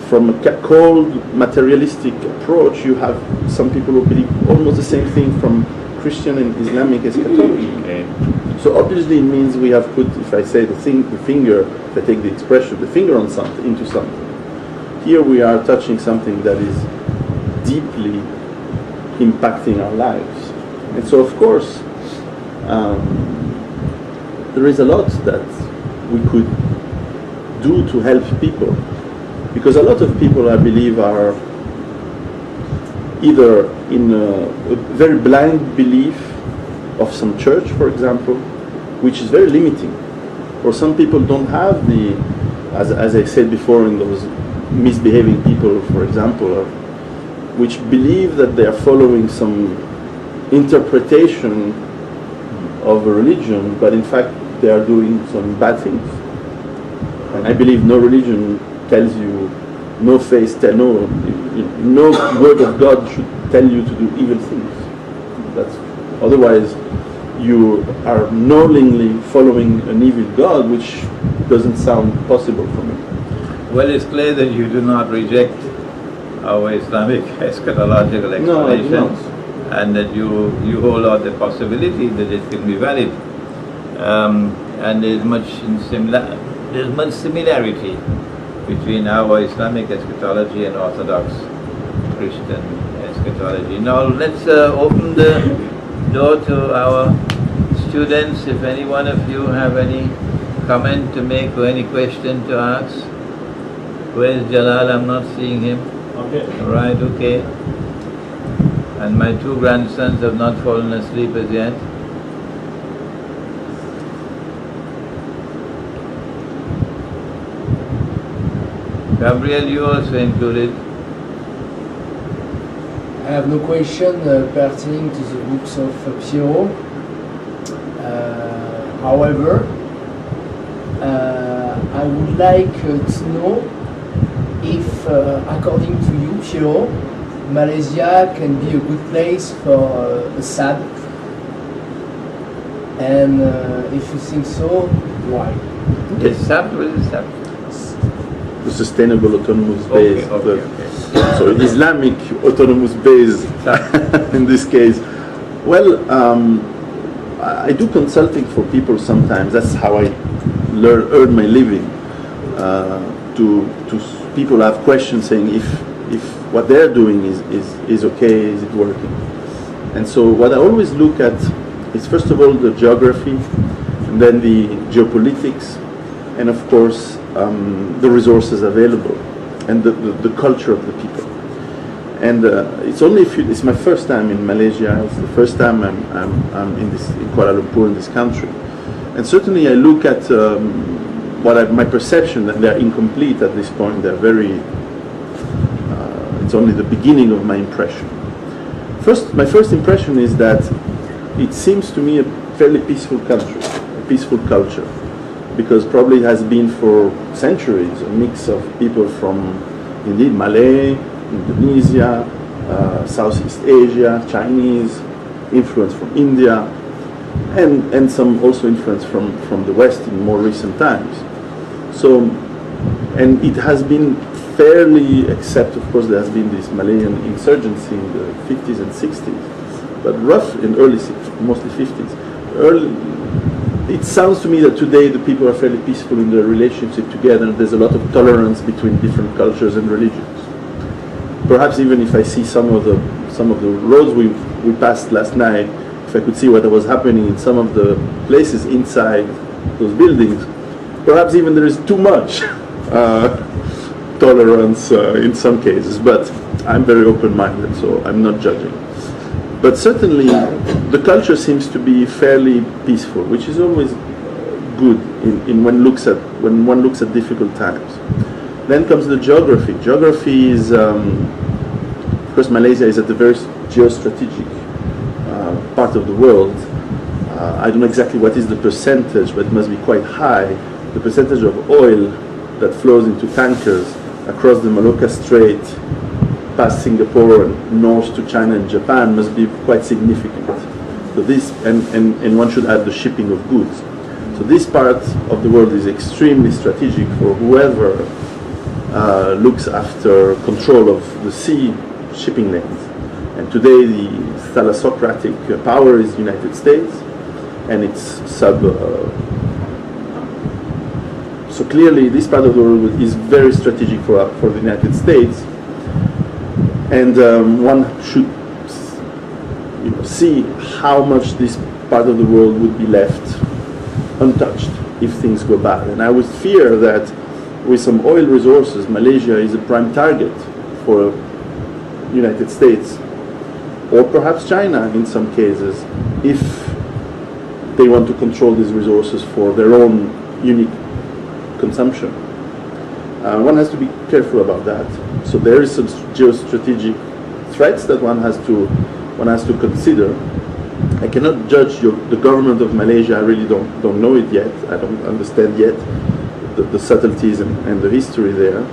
from a cold materialistic approach, you have some people who believe almost the same thing from Christian and Islamic eschatology. Okay. So obviously it means we have put, if I say the finger, if I take the expression, the finger on something, into something. Here we are touching something that is deeply impacting our lives. And so of course, there is a lot that we could do to help people. Because a lot of people, I believe, are either in a very blind belief of some church, for example, which is very limiting. Or some people don't have the, as I said before, in those misbehaving people, for example, which believe that they are following some interpretation of a religion, but in fact they are doing some bad things. And I believe no religion tells you, no faith, no word of God should tell you to do evil things. That's otherwise you are knowingly following an evil God, which doesn't sound possible for me. Well, it's clear that you do not reject our Islamic eschatological explanation, no, I do not. And that you hold out the possibility that it can be valid. And there's much similarity between our Islamic eschatology and Orthodox Christian eschatology. Now let's open the door to our students. If any one of you have any comment to make or any question to ask. Where's Jalal? I'm not seeing him. Okay. Right, okay. And my two grandsons have not fallen asleep as yet. Gabriel, you also included. I have no question pertaining to the books of Piero. However, I would like to know if, according to you, Piero, Malaysia can be a good place for a SAB, and if you think so, why? Yes, SAB, what is SAB? The sustainable autonomous base. Okay. So Islamic autonomous base in this case. Well, I do consulting for people sometimes. That's how I earn my living. To people have questions saying if what they're doing is okay, is it working? And so what I always look at is first of all the geography, and then the geopolitics, and of course the resources available, and the culture of the people. And it's my first time in Malaysia. It's the first time I'm in Kuala Lumpur, in this country. And certainly I look at my perception that they're incomplete at this point. They're very. It's only the beginning of my impression. My first impression is that it seems to me a fairly peaceful country, a peaceful culture, because probably it has been for centuries a mix of people from, indeed, Malay, Indonesia, Southeast Asia, Chinese, influence from India, and some also influence from the West in more recent times. So, and it has been fairly, except of course there has been this Malayan insurgency in the 50s and 60s, but rough in early 60s, mostly 50s. it sounds to me that today the people are fairly peaceful in their relationship together, and there's a lot of tolerance between different cultures and religions. Perhaps even if I see some of the roads we passed last night, if I could see what was happening in some of the places inside those buildings, perhaps even there is too much tolerance in some cases. But I'm very open-minded, so I'm not judging. But certainly, the culture seems to be fairly peaceful, which is always good in when one looks at difficult times. Then comes the geography. Geography is, of course, Malaysia is at the very geostrategic part of the world. I don't know exactly what is the percentage, but it must be quite high. The percentage of oil that flows into tankers across the Malacca Strait, past Singapore and north to China and Japan must be quite significant. So this, and one should add the shipping of goods. So this part of the world is extremely strategic for whoever looks after control of the sea shipping lanes. And today the thalassocratic power is the United States, and it's so clearly this part of the world is very strategic for the United States. And one should see how much this part of the world would be left untouched if things go bad. And I would fear that with some oil resources, Malaysia is a prime target for the United States, or perhaps China in some cases, if they want to control these resources for their own unique consumption. One has to be careful about that. So there is some geostrategic threats that one has to consider. I cannot judge the government of Malaysia. I really don't know it yet. I don't understand yet the subtleties and the history there.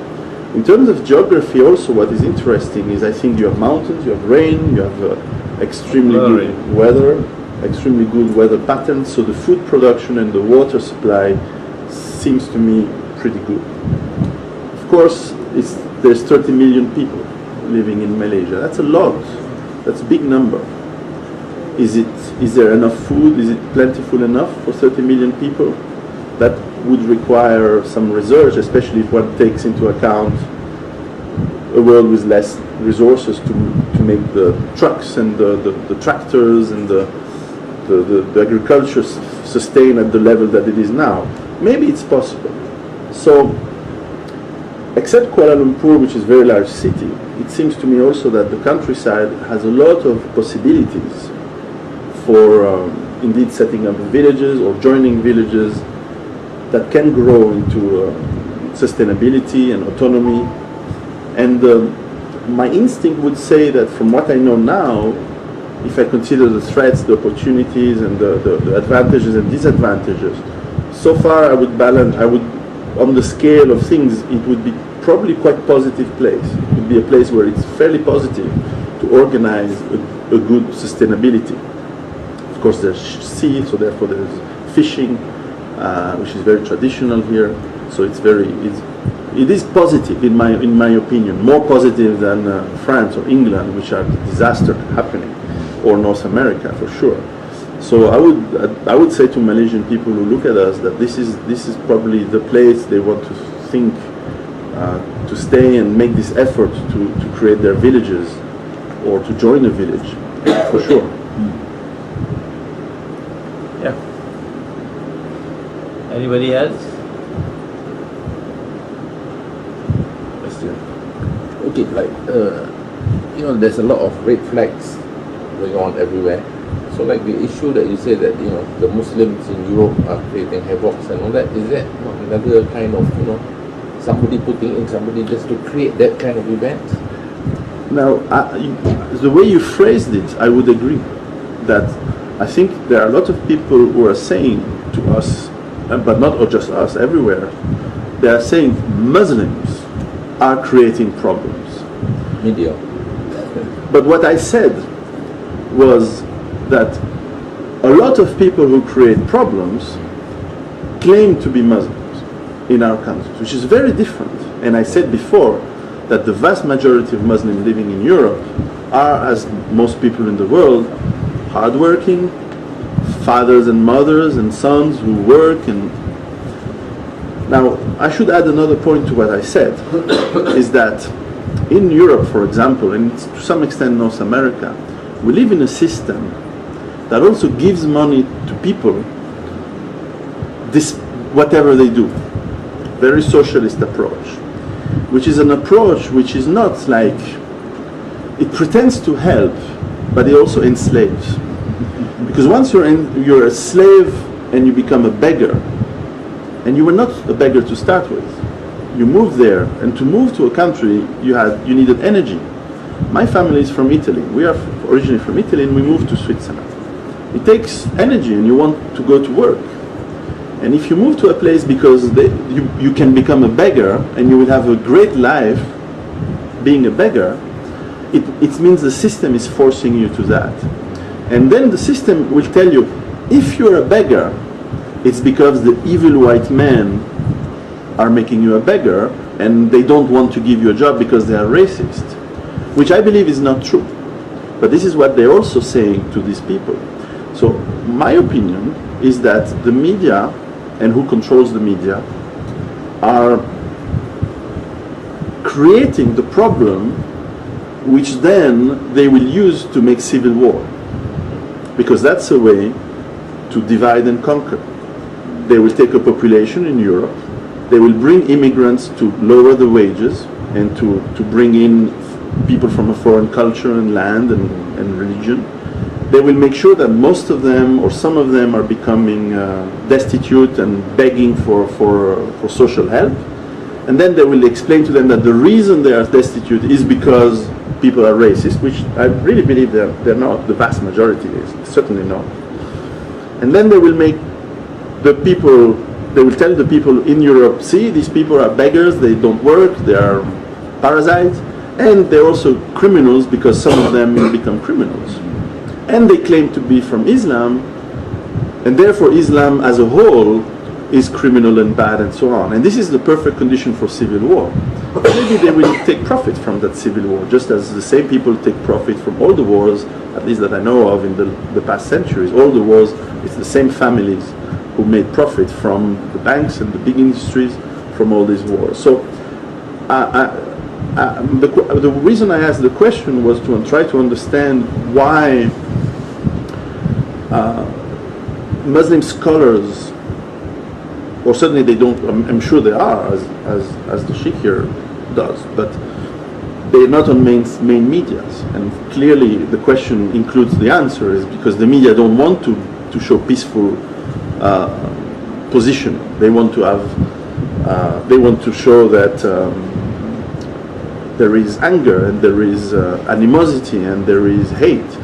In terms of geography, also what is interesting is I think you have mountains, you have rain, you have extremely good weather patterns. So the food production and the water supply seems to me pretty good. Of course, there's 30 million people living in Malaysia. That's a lot. That's a big number. Is there enough food? Is it plentiful enough for 30 million people? That would require some research, especially if one takes into account a world with less resources to make the trucks and the tractors and the agriculture sustain at the level that it is now. Maybe it's possible. So, except Kuala Lumpur, which is a very large city, it seems to me also that the countryside has a lot of possibilities for indeed setting up villages or joining villages that can grow into sustainability and autonomy. And my instinct would say that from what I know now, if I consider the threats, the opportunities, and the advantages and disadvantages, so far I would on the scale of things, it would be probably quite positive place. It would be a place where it's fairly positive to organize a good sustainability. Of course, there's sea, so therefore there's fishing, which is very traditional here. So it is positive in my opinion, more positive than France or England, which are disaster happening, or North America for sure. So I would say to Malaysian people who look at us that this is probably the place they want to think to stay and make this effort to create their villages or to join a village, for sure. Yeah. Anybody else? Okay, there's a lot of red flags going on everywhere. So like the issue that you say that, the Muslims in Europe are creating havocs and all that, is that not another kind of, somebody putting in somebody just to create that kind of event? Now, the way you phrased it, I would agree that I think there are a lot of people who are saying to us, but not just us, everywhere, they are saying Muslims are creating problems. Media. But what I said was that a lot of people who create problems claim to be Muslims in our countries, which is very different. And I said before that the vast majority of Muslims living in Europe are, as most people in the world, hardworking, fathers and mothers and sons who work. And now I should add another point to what I said, is that in Europe, for example, and to some extent North America, we live in a system that also gives money to people, this whatever they do. Very socialist approach, which is an approach which is not like, it pretends to help, but it also enslaves. Because once you're a slave and you become a beggar, and you were not a beggar to start with, you moved there, and to move to a country you needed energy. My family is from Italy. We are originally from Italy, and we moved to Switzerland. It takes energy, and you want to go to work. And if you move to a place because you can become a beggar and you will have a great life being a beggar, it means the system is forcing you to that. And then the system will tell you, if you're a beggar, it's because the evil white men are making you a beggar and they don't want to give you a job because they are racist, which I believe is not true. But this is what they're also saying to these people. So my opinion is that the media, and who controls the media, are creating the problem which then they will use to make civil war. Because that's a way to divide and conquer. They will take a population in Europe, they will bring immigrants to lower the wages and to bring in people from a foreign culture and land and religion. They will make sure that most of them or some of them are becoming destitute and begging for social help. And then they will explain to them that the reason they are destitute is because people are racist, which I really believe they're not. The vast majority is certainly not. And then they will tell the people in Europe, see, these people are beggars, they don't work, they are parasites, and they're also criminals because some of them will become criminals. And they claim to be from Islam, and therefore Islam as a whole is criminal and bad and so on. And this is the perfect condition for civil war. Maybe they will take profit from that civil war, just as the same people take profit from all the wars, at least that I know of in the past centuries. All the wars, it's the same families who made profit from the banks and the big industries from all these wars. So the reason I asked the question was to try to understand why Muslim scholars, or certainly they don't, I'm sure they are, as the Sheikh here does, but they're not on main medias. And clearly the question includes the answer, is because the media don't want to show peaceful position. They want to have, they want to show that there is anger and there is animosity and there is hate.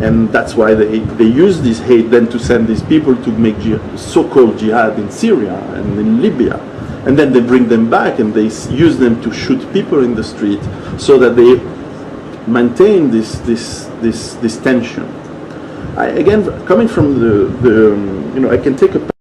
And that's why they use this hate then to send these people to make so-called jihad in Syria and in Libya. And then they bring them back and they use them to shoot people in the street so that they maintain this tension. Again, coming from I can take a